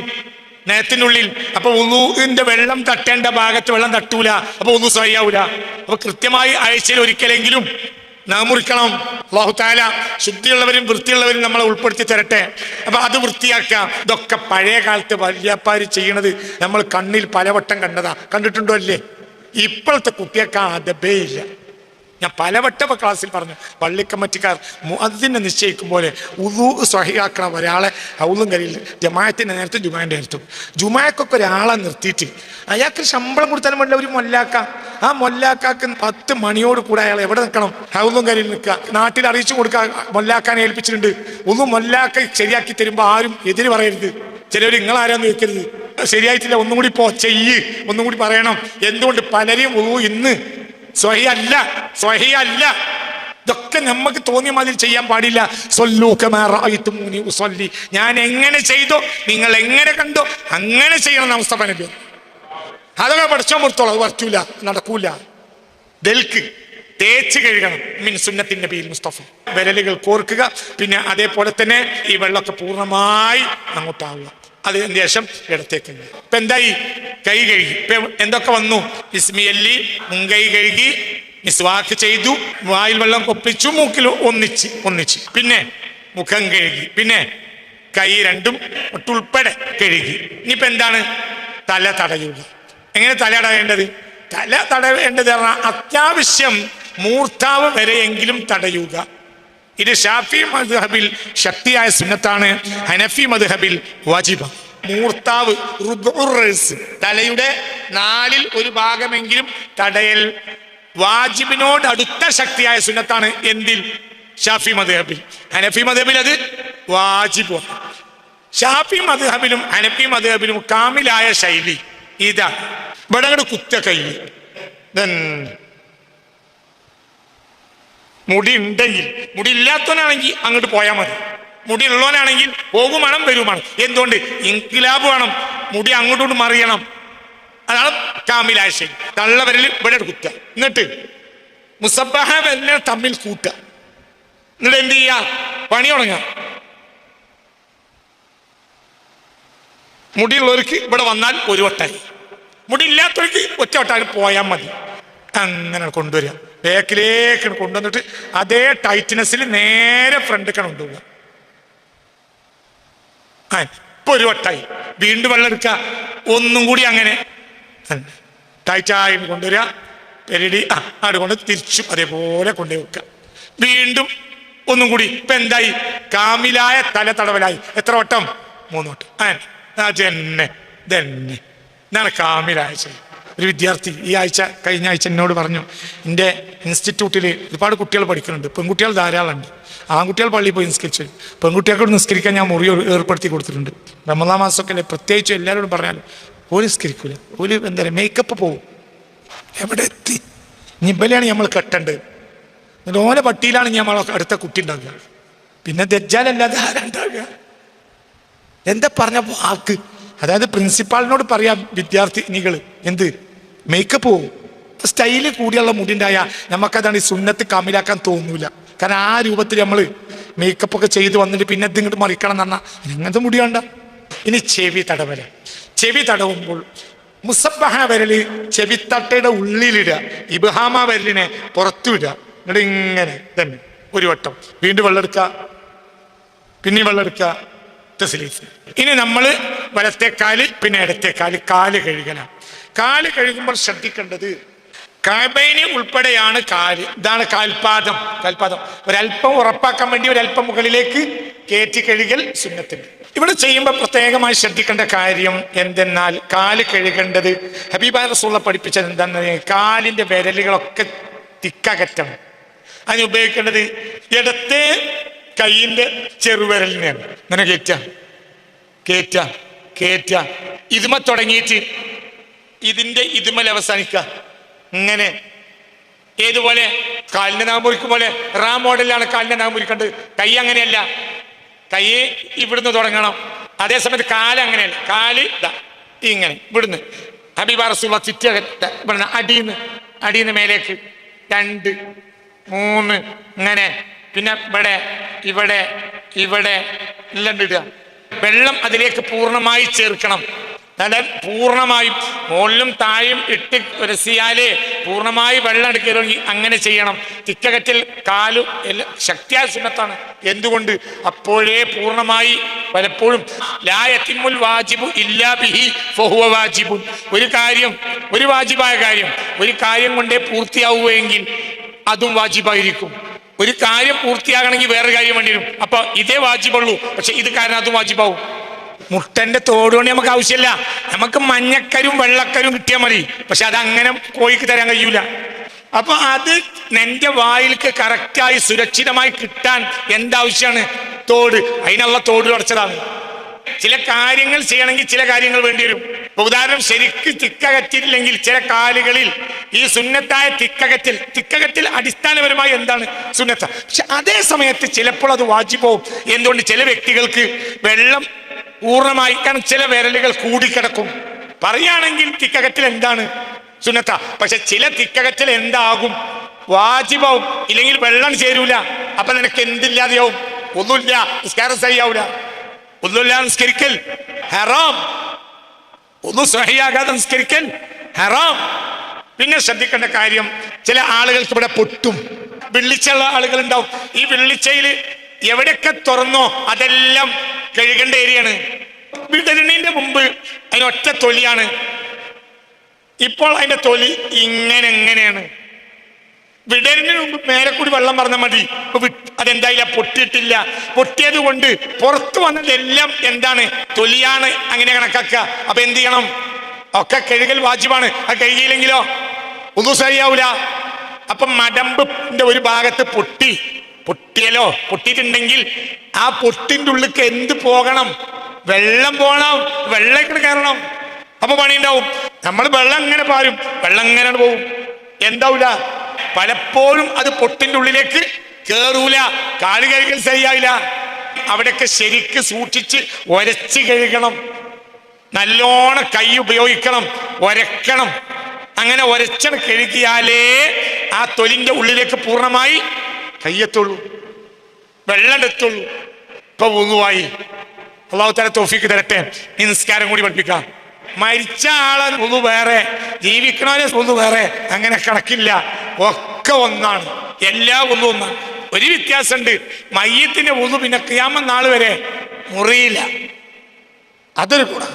നഖത്തിനുള്ളിൽ. അപ്പൊ ഉളൂഇന്റെ വെള്ളം തട്ടേണ്ട ഭാഗത്ത് വെള്ളം തട്ടൂല, അപ്പൊ ഉളൂ സഹിയാവൂല. അപ്പൊ കൃത്യമായി ആഴ്ചയിൽ ഒരിക്കലെങ്കിലും നഖം മുറിക്കണം. അല്ലാഹു തആല ശുദ്ധിയുള്ളവരും വൃത്തിയുള്ളവരും നമ്മളെ ഉൾപ്പെടുത്തി തരട്ടെ. അപ്പൊ അത് വൃത്തിയാക്കാം. ഇതൊക്കെ പഴയ കാലത്ത് വല്യപ്പാര് ചെയ്യണത് നമ്മൾ കണ്ണിൽ പലവട്ടം കണ്ടിട്ടുണ്ടോ അല്ലേ? ഇപ്പോഴത്തെ കുട്ടിയൊക്കെ അതബേ ഇല്ല. ഞാൻ പലവട്ടം ക്ലാസ്സിൽ പറഞ്ഞു, പള്ളി കമ്മിറ്റിക്കാർ മുഅദ്ദിനെ നിശ്ചയിക്കും പോലെ ഉളൂ സ്വഹിയാക്കണം ഒരാളെ ഹൗളും കരിയിൽ ജമാഅത്തിന്റെ നേരത്തും ജുമാന്റെ നേരത്തും. ജുമാക്കൊക്കെ ഒരാളെ നിർത്തിയിട്ട് അയാൾക്ക് ശമ്പളം കൊടുത്താലും വേണ്ട ഒരു മൊല്ലാക്ക. ആ മൊല്ലാക്കാക്ക് 10 മണിയോട് കൂടെ അയാൾ എവിടെ നിൽക്കണം? ഹൗളും കരിയിൽ നിൽക്കുക. നാട്ടിൽ അറിയിച്ചു കൊടുക്കുക, മൊല്ലാക്കാനെ ഏൽപ്പിച്ചിട്ടുണ്ട്. ഒന്ന് മൊല്ലാക്ക ശരിയാക്കി തരുമ്പോൾ ആരും എതിര് പറയരുത്. ചിലവർ നിങ്ങളാരാന്ന് ചോദിക്കരുത്, ശരിയായിട്ടില്ല, ഒന്നും കൂടി ചെയ്യ്, ഒന്നും കൂടി പറയണം. എന്തുകൊണ്ട്? പലരും ഉളൂ ഇന്ന് സ്വഹിയല്ല. ഇതൊക്കെ നമുക്ക് തോന്നിയ മാതിരി ചെയ്യാൻ പാടില്ല. സ്വല്ലൂ കമാ റഅയ്തുമൂനി ഉസല്ലി. ഞാൻ എങ്ങനെ ചെയ്തോ, നിങ്ങൾ എങ്ങനെ കണ്ടോ അങ്ങനെ ചെയ്യണം. മുസ്തഫ നബി അതൊക്കെ പഠിച്ചോ മുർത്തോളം. അത് പറ്റൂല, നടക്കൂല. ദൽക്ക് തേച്ച് കഴുകണം. മിൻ സുന്നത്തിൻ നബിയിൽ മുസ്തഫ. വിരലുകൾ കോർക്കുക. പിന്നെ അതേപോലെ തന്നെ ഈ വെള്ളമൊക്കെ പൂർണ്ണമായി അങ്ങോട്ടാവുക. അതിന് ശേഷം ഇടത്തേക്ക്. ഇപ്പൊ എന്തായി? കൈ കഴുകി. ഇപ്പൊ എന്തൊക്കെ വന്നു? ബിസ്മിയല്ലി, മുൻകൈ കഴുകി, മിസ്വാക്ക് ചെയ്തു, വായിൽ വെള്ളം കൊപ്പിച്ചു, മൂക്കിൽ ഒന്നിച്ച്, പിന്നെ മുഖം കഴുകി, പിന്നെ കൈ രണ്ടും ഒട്ടുൾപ്പെടെ കഴുകി. ഇനിയിപ്പോ എന്താണ്? തല തടയുക. എങ്ങനെ തല തടയേണ്ടത്? തല തടയേണ്ടത് പറഞ്ഞാൽ അത്യാവശ്യം മൂർത്താവ് വരെയെങ്കിലും തടയുക. ഇത് ഷാഫി മദ്ഹബിൽ ശക്തിയായ സുന്നത്താണ്, ഹനഫി മദ്ഹബിൽ വാജിബ്. മൂർത്താവ് തലയുടെ 1/4 തടയൽ വാജിബിനോട് അടുത്ത ശക്തിയായ സുന്നത്താണ്. എന്തിൽ? ഷാഫി മദ്ഹബിൽ. ഹനഫി മദ്ഹബിൽ അത് വാജിബ്. ഷാഫി മദ്ഹബിലും ഹനഫി മദ്ഹബിലും കാമിലായ ശൈലി ഇതാ. ഇവിടെ അങ്ങോട്ട് കുത്ത കൈ, മുടി ഉണ്ടെങ്കിൽ, മുടി ഇല്ലാത്തവനാണെങ്കിൽ അങ്ങോട്ട് പോയാൽ മതി. മുടി ഉള്ളവനാണെങ്കിൽ പോകും വേണം വരും വേണം. എന്തുകൊണ്ട്? ഇൻകിലാബ് വേണം, മുടി അങ്ങോട്ടോട്ട് മറിയണം. അതാണ് കാമിലായ ശൈലി. തള്ളവരൽ ഇവിടെ കുത്തുക, എന്നിട്ട് മുസബ്ബഹ വിരലിനെ തമ്മിൽ കൂട്ടുക, എന്നിട്ട് എന്ത് ചെയ്യുക? പണി തുടങ്ങുക. മുടിയുള്ളവർക്ക് ഇവിടെ വന്നാൽ ഒരു വട്ടായി, മുടി ഇല്ലാത്തവർക്ക് ഒറ്റ വട്ടായി പോയാൽ മതി. അങ്ങനെ കൊണ്ടുവരിക, ബാക്കിലേക്ക് കൊണ്ടുവന്നിട്ട് അതേ ടൈറ്റ്നെസ്സിൽ നേരെ ഫ്രണ്ടിലേക്ക് കൊണ്ടുപോവുക. ഇപ്പൊ ഒരു വട്ടായി. വീണ്ടും വെള്ളം എടുക്കുക, ഒന്നും കൂടി അങ്ങനെ ടൈറ്റായി കൊണ്ടുവരിക. പെരടി അവിടെ കൊണ്ട് തിരിച്ചും അതേപോലെ കൊണ്ടുപോയി വെക്കുക. വീണ്ടും ഒന്നും കൂടി. ഇപ്പൊ എന്തായി? കാമിലായ തല തടവലായി. എത്ര വട്ടം? 3 വട്ടം. അതന്നെ തന്നെ ഇതാണ് കാമിലായ ശൈലി. ഒരു വിദ്യാർത്ഥി കഴിഞ്ഞ ആഴ്ച എന്നോട് പറഞ്ഞു, എൻ്റെ ഇൻസ്റ്റിറ്റ്യൂട്ടിൽ ഒരുപാട് കുട്ടികൾ പഠിക്കുന്നുണ്ട്, പെൺകുട്ടികൾ ധാരാളമുണ്ട്. ആൺകുട്ടികൾ പള്ളിയിൽ പോയി നിസ്കരിച്ചു, പെൺകുട്ടികൾക്കോട് നിസ്കരിക്കാൻ ഞാൻ മുറി ഏർപ്പെടുത്തി കൊടുത്തിട്ടുണ്ട്. റമദാൻ മാസമൊക്കെ അല്ലേ, പ്രത്യേകിച്ചും എല്ലാവരോടും പറഞ്ഞാൽ ഓല് നിസ്കരിക്കൂല, ഓല് എന്താ പറയുക മേക്കപ്പ് പോവും. എവിടെ എത്തി? നിബലാണ് നമ്മൾ കെട്ടേണ്ടത്. എന്നിട്ട് ഓല പട്ടിയിലാണ് നമ്മൾ അടുത്ത കുട്ടി ഉണ്ടാകുക. പിന്നെ ദജ്ജാലല്ലാതെ ആരുണ്ടാകുക? എന്താ പറഞ്ഞ വാക്ക്? അതായത് പ്രിൻസിപ്പാളിനോട് പറയാം വിദ്യാർത്ഥിനികൾ, എന്ത് മേക്കപ്പ് പോവും. സ്റ്റൈല് കൂടിയുള്ള മുടിണ്ടായ നമുക്കതാണ് ഈ സുന്നത്ത് കമ്മിലാക്കാൻ തോന്നൂല. കാരണം ആ രൂപത്തിൽ നമ്മൾ മേക്കപ്പ് ഒക്കെ ചെയ്ത് വന്നിട്ട് പിന്നെ ഇതിങ്ങോട്ട് മറിക്കണം എന്ന് പറഞ്ഞാൽ അങ്ങനത്തെ മുടി വേണ്ട. ഇനി ചെവി തടവല. ചെവി തടവുമ്പോൾ മുസബ്ബഹ വിരല് ചെവിത്തട്ടയുടെ ഉള്ളിലിടുക, ഇബ്ഹാമ വിരലിനെ പുറത്തു വിടുക. എന്നിട്ട് ഇങ്ങനെ തന്നെ ഒരു വട്ടം. വീണ്ടും വെള്ളം എടുക്കുക, പിന്നെ വെള്ളം എടുക്കുക. ഇനി നമ്മൾ വലത്തേക്കാല് പിന്നെ ഇടത്തേക്കാല് കാല് കഴുകലാണ്. കാല് കഴുകുമ്പോൾ ശ്രദ്ധിക്കേണ്ടത് കഅബൈനി ഉൾപ്പെടെയാണ് കാല്. ഇതാണ് കാൽപാദം. ഒരല്പം ഉറപ്പാക്കാൻ വേണ്ടി ഒരല്പം മുകളിലേക്ക് കയറ്റി കഴുകൽ സുന്നത്തുണ്ട്. ഇവിടെ ചെയ്യുമ്പോൾ പ്രത്യേകമായി ശ്രദ്ധിക്കേണ്ട കാര്യം എന്തെന്നാൽ, കാല് കഴുകേണ്ടത് ഹബീബായ റസൂലുള്ളാഹി പഠിപ്പിച്ചത് എന്താണെന്ന്, കാലിന്റെ വിരലുകളൊക്കെ തിക്കകറ്റണം. അതിന് ഉപയോഗിക്കേണ്ടത് ഇടത്തെ കൈയിന്റെ ചെറുവിരലിനെയാണ്. ഇങ്ങനെ കേറ്റ ഇതുമ തുടങ്ങിയിട്ട് ഇതിന്റെ ഇതുമൽ അവസാനിക്കുക. ഇങ്ങനെ ഏതുപോലെ കാലിന്റെ നാമുറിക്കും പോലെ റാം മോഡലിലാണ് കാലിന്റെ നാമുറിക്കേണ്ടത്. കൈ അങ്ങനെയല്ല, കൈ ഇവിടുന്ന് തുടങ്ങണം. അതേസമയത്ത് കാല് അങ്ങനെയല്ല, കാല് ഇങ്ങനെ ഇവിടുന്ന് ഹബീബ റസൂലുള്ളാഹി ചുറ്റിയ ഇവിടുന്ന് അടിയിന്ന് മേലേക്ക് 2 3 ഇങ്ങനെ. പിന്നെ ഇവിടെ എല്ലാം ഇടുക. വെള്ളം അതിലേക്ക് പൂർണ്ണമായി ചേർക്കണം. പൂർണ്ണമായും മുകളിലും താഴെയും ഇട്ട് ഉരസിയാലേ പൂർണ്ണമായി വെള്ളം എടുക്കണമെങ്കിൽ അങ്ങനെ ചെയ്യണം. തിക്കകറ്റിൽ കാലു എല്ലാം ശക്തിയായ സുന്നത്താണ്. എന്തുകൊണ്ട്? അപ്പോഴേ പൂർണ്ണമായി. പലപ്പോഴും ലാ യതിമ്മുൽ വാജിബു ഇല്ലാ ബിഹി ഫഹുവ വാജിബുൻ. ഒരു വാജിബായ കാര്യം ഒരു കാര്യം കൊണ്ടേ പൂർത്തിയാവുകയെങ്കിൽ അതും വാജിബായിരിക്കും. ഒരു കാര്യം പൂർത്തിയാകണമെങ്കിൽ വേറെ കാര്യം വേണ്ടി വരും. അപ്പൊ ഇതേ വാജിബുള്ളൂ, പക്ഷെ ഇത് കാരണം അതും വാജിബാവും. മുട്ടന്റെ തോടുകൊണ്ട് നമുക്ക് ആവശ്യമില്ല, നമുക്ക് മഞ്ഞക്കരും വെള്ളക്കരും കിട്ടിയാൽ മതി. പക്ഷെ അതങ്ങനെ കോഴിക്ക് തരാൻ കഴിയൂല. അപ്പൊ അത് നിന്റെ വായിലേക്ക് കറക്റ്റായി സുരക്ഷിതമായി കിട്ടാൻ എന്താവശ്യമാണ്? തോട്. അതിനുള്ള തോട് ഉടച്ചതാണ്. ചില കാര്യങ്ങൾ ചെയ്യണമെങ്കിൽ ചില കാര്യങ്ങൾ വേണ്ടി വരും. ഉദാഹരണം, ശരിക്ക് തിക്കകറ്റില്ലെങ്കിൽ ചില കാലുകളിൽ ഈ സുന്നത്തായ തിക്കകറ്റിൽ അടിസ്ഥാനപരമായി എന്താണ് സുന്നത്ത. പക്ഷെ അതേ സമയത്ത് ചിലപ്പോൾ അത് വാജിബാവും. എന്തുകൊണ്ട്? ചില വ്യക്തികൾക്ക് വെള്ളം പൂർണ്ണമായി, കാരണം ചില വിരലുകൾ കൂടിക്കിടക്കും. പറയുകയാണെങ്കിൽ തിക്കകറ്റിൽ എന്താണ് സുന്നത്ത, പക്ഷെ ചില തിക്കകറ്റിൽ എന്താകും? വാജിബാവും. ഇല്ലെങ്കിൽ വെള്ളം ചേരൂല. അപ്പൊ നിനക്ക് എന്തില്ലാതെയാവും? ഒന്നുമില്ല, നിസ്കാരം സഹിയാവൂല. ഒന്നുമില്ല നിസ്കരിക്കൽ ഹറാം. ഒന്നും സഹിയാകാതെ നിസ്കരിക്കൽ ഹറാം. പിന്നെ ശ്രദ്ധിക്കേണ്ട കാര്യം, ചില ആളുകൾക്ക് ഇവിടെ പൊട്ടും, വെള്ളിച്ചുള്ള ആളുകൾ ഉണ്ടാവും. ഈ വെള്ളിച്ചയിൽ എവിടെയൊക്കെ തുറന്നോ അതെല്ലാം കഴുകേണ്ട ഏരിയയാണ്. വിടരുന്നതിന്റെ മുമ്പ് അതിനൊറ്റ തൊലിയാണ്. ഇപ്പോൾ അതിന്റെ തൊലി എങ്ങനെയാണ്. വിടലിന് മുമ്പ് മേലെ കൂടി വെള്ളം പറഞ്ഞാൽ മതി. അതെന്തായില്ല, പൊട്ടിയിട്ടില്ല. പൊട്ടിയത് കൊണ്ട് പുറത്തു വന്നതെല്ലാം എന്താണ്, തൊലിയാണ്. അങ്ങനെ കണക്കാക്കുക. അപ്പൊ എന്ത് ചെയ്യണം? ഒക്കെ കഴുകൽ വാജിബാണ്. അത് കഴുകിയില്ലെങ്കിലോ ഒന്നും ശരിയാവൂല. അപ്പൊ മടമ്പിന്റെ ഒരു ഭാഗത്ത് പൊട്ടിയല്ലോ, പൊട്ടിയിട്ടുണ്ടെങ്കിൽ ആ പൊട്ടിന്റെ ഉള്ളിലേക്ക് എന്ത് പോകണം? വെള്ളം പോകണം, വെള്ളം കയറണം. അപ്പൊ പണി ഉണ്ടാവും. നമ്മൾ വെള്ളം ഇങ്ങനെ പാരും, വെള്ളം ഇങ്ങനെ പോവും, എന്താവൂല. പലപ്പോഴും അത് പൊട്ടിന്റെ ഉള്ളിലേക്ക് കേറൂല, കാല് കഴുകൽ ശരിയാവില്ല. അവിടെയൊക്കെ ശരിക്ക് സൂക്ഷിച്ച് ഒരച്ച് കഴുകണം. നല്ലോണം കൈ ഉപയോഗിക്കണം, ഒരക്കണം. അങ്ങനെ ഒരച്ചണ് കഴുകിയാലേ ആ തൊലിന്റെ ഉള്ളിലേക്ക് പൂർണ്ണമായി കയ്യെത്തുള്ളൂ, വെള്ളം എത്തുള്ളൂ. ഇപ്പൊ വുളുവായി. അള്ളാഹു തആല തൗഫീഖ് തരട്ടെ. നിസ്കാരം കൂടി പഠിപ്പിക്കാം. മരിച്ച ആളെ വുളു വേറെ, ജീവിക്കണവരെ വുളു വേറെ, അങ്ങനെ കണക്കില്ല. ഒക്കെ ഒന്നാണ്, എല്ലാ വുളു ഒന്നാണ്. ഒരു വ്യത്യാസമുണ്ട്, മയ്യത്തിന്റെ വുളു പിന്നെ ഖിയാമത്ത് നാൾ വരെ മുറിയില്ല. അതൊരു ഗുണം.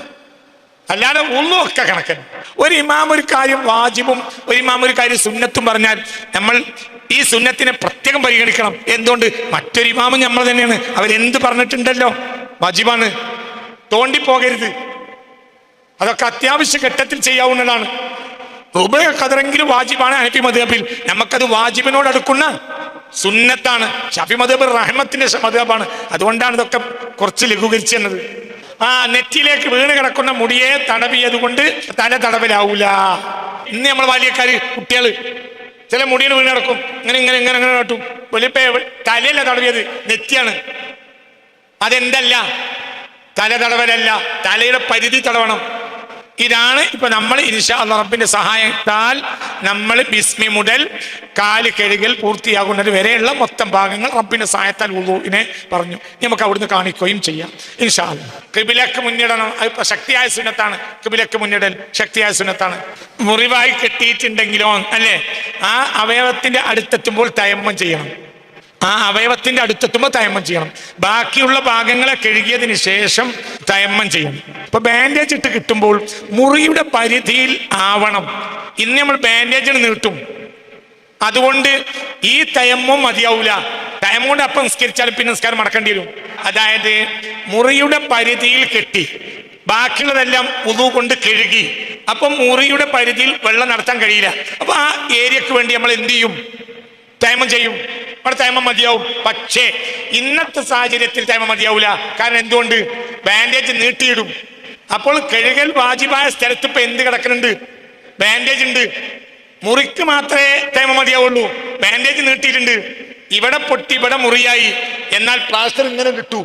അല്ലാതെ വുളു ഒക്കെ കണക്കൻ. ഒരു ഇമാം ഒരു കാര്യം വാജിബും ഒരു ഇമാം ഒരു കാര്യം സുന്നത്തും പറഞ്ഞാൽ നമ്മൾ ഈ സുന്നത്തിനെ പ്രത്യേകം പരിഗണിക്കണം. എന്തുകൊണ്ട്? മറ്റൊരു ഇമാമും നമ്മൾ തന്നെയാണ്. അവരെന്ത് പറഞ്ഞിട്ടുണ്ടല്ലോ വാജിബാണ്, തോണ്ടിപ്പോകരുത്. അതൊക്കെ അത്യാവശ്യ ഘട്ടത്തിൽ ചെയ്യാവുന്നതാണ്. റുബഅ ഖദറെങ്കിലും വാജിബാണ് ഹനഫി മദ്ഹബിൽ. നമുക്കത് വാജിബിനോട് അടുക്കുന്ന സുന്നത്താണ്. ശഫീ മദ്ഹബ് റഹ്മത്തിന്റെ മദ്ഹബാണ്. അതുകൊണ്ടാണ് ഇതൊക്കെ കുറച്ച് ലഘൂകരിച്ചു തന്നത്. നെറ്റിയിലേക്ക് വീണ് കിടക്കുന്ന മുടിയെ തടവിയത് കൊണ്ട് തല തടവലാവൂല. ഇന്ന് നമ്മൾ ബാല്യക്കാര് കുട്ടികള് ചില മുടിയിൽ വീണ് കിടക്കും, ഇങ്ങനെ ഇങ്ങനെ ഇങ്ങനെ ഇങ്ങനെ കാട്ടും. വലിയ തലയല്ല തടവിയത്, നെറ്റിയാണ്. അതെന്തല്ല, തല തടവലല്ല, തലയുടെ പരിധി തടവണം. ഇതാണ് ഇപ്പൊ നമ്മൾ ഇൻഷാ അല്ലാഹ് റബ്ബിന്റെ സഹായത്താൽ നമ്മൾ ബിസ്മി മുതൽ കാല് കഴുകൽ പൂർത്തിയാകുന്നത് വരെയുള്ള മൊത്തം ഭാഗങ്ങൾ റബ്ബിന്റെ സഹായത്താൽ വുളൂഇനെ പറഞ്ഞു. നമുക്ക് അവിടുന്ന് കാണിക്കുകയും ചെയ്യാം ഇൻഷാ അല്ലാഹ്. ഖിബിലക്ക് മുന്നിടണം, അത് ശക്തിയായ സുന്നത്താണ്. ഖിബിലക്ക് മുന്നിടൽ ശക്തിയായ സുന്നത്താണ്. മുറിവായി കെട്ടിയിട്ടുണ്ടെങ്കിലോ അല്ലേ, ആ അവയവത്തിന്റെ അടുത്തെത്തുമ്പോൾ തയമ്മം ചെയ്യണം. ആ അവയവത്തിന്റെ അടുത്തെത്തുമ്പോൾ തയമ്മം ചെയ്യണം. ബാക്കിയുള്ള ഭാഗങ്ങളെ കഴുകിയതിന് ശേഷം തയമ്മം ചെയ്യണം. ഇപ്പൊ ബാൻഡേജ് ഇട്ട് കിട്ടുമ്പോൾ മുറിയുടെ പരിധിയിൽ ആവണം. ഇന്ന് നമ്മൾ ബാൻഡേജിന് നീട്ടും, അതുകൊണ്ട് ഈ തയമ്മം മതിയാവൂല. തയമ്മം കൊണ്ട് അപ്പം നിസ്കരിച്ചാലും പിന്നെ നിസ്കാരം മടക്കേണ്ടി വരും. അതായത് മുറിയുടെ പരിധിയിൽ കെട്ടി ബാക്കിയുള്ളതെല്ലാം വുളു കൊണ്ട് കഴുകി, അപ്പൊ മുറിയുടെ പരിധിയിൽ വെള്ളം നടത്താൻ കഴിയില്ല. അപ്പൊ ആ ഏരിയക്ക് വേണ്ടി നമ്മൾ എന്ത് ചെയ്യും? തയമ്മം ചെയ്യും. അവിടെ തയമ്മം മതിയാവും. പക്ഷേ ഇന്നത്തെ സാഹചര്യത്തിൽ തയമ്മം മതിയാവൂല. കാരണം എന്തുകൊണ്ട്? ബാൻഡേജ് നീട്ടിയിടും. അപ്പോൾ കഴുകൽ വാജിബായ സ്ഥലത്ത് ഇപ്പൊ എന്ത് കിടക്കുന്നുണ്ട്? ബാൻഡേജ് ഉണ്ട്. മുറിക്ക് മാത്രമേ തയമ്മം മതിയാവുള്ളൂ. ബാൻഡേജ് നീട്ടിയിട്ടുണ്ട്. ഇവിടെ പൊട്ടി, ഇവിടെ മുറിയായി, എന്നാൽ പ്ലാസ്റ്റർ ഇങ്ങനെ കിട്ടൂ.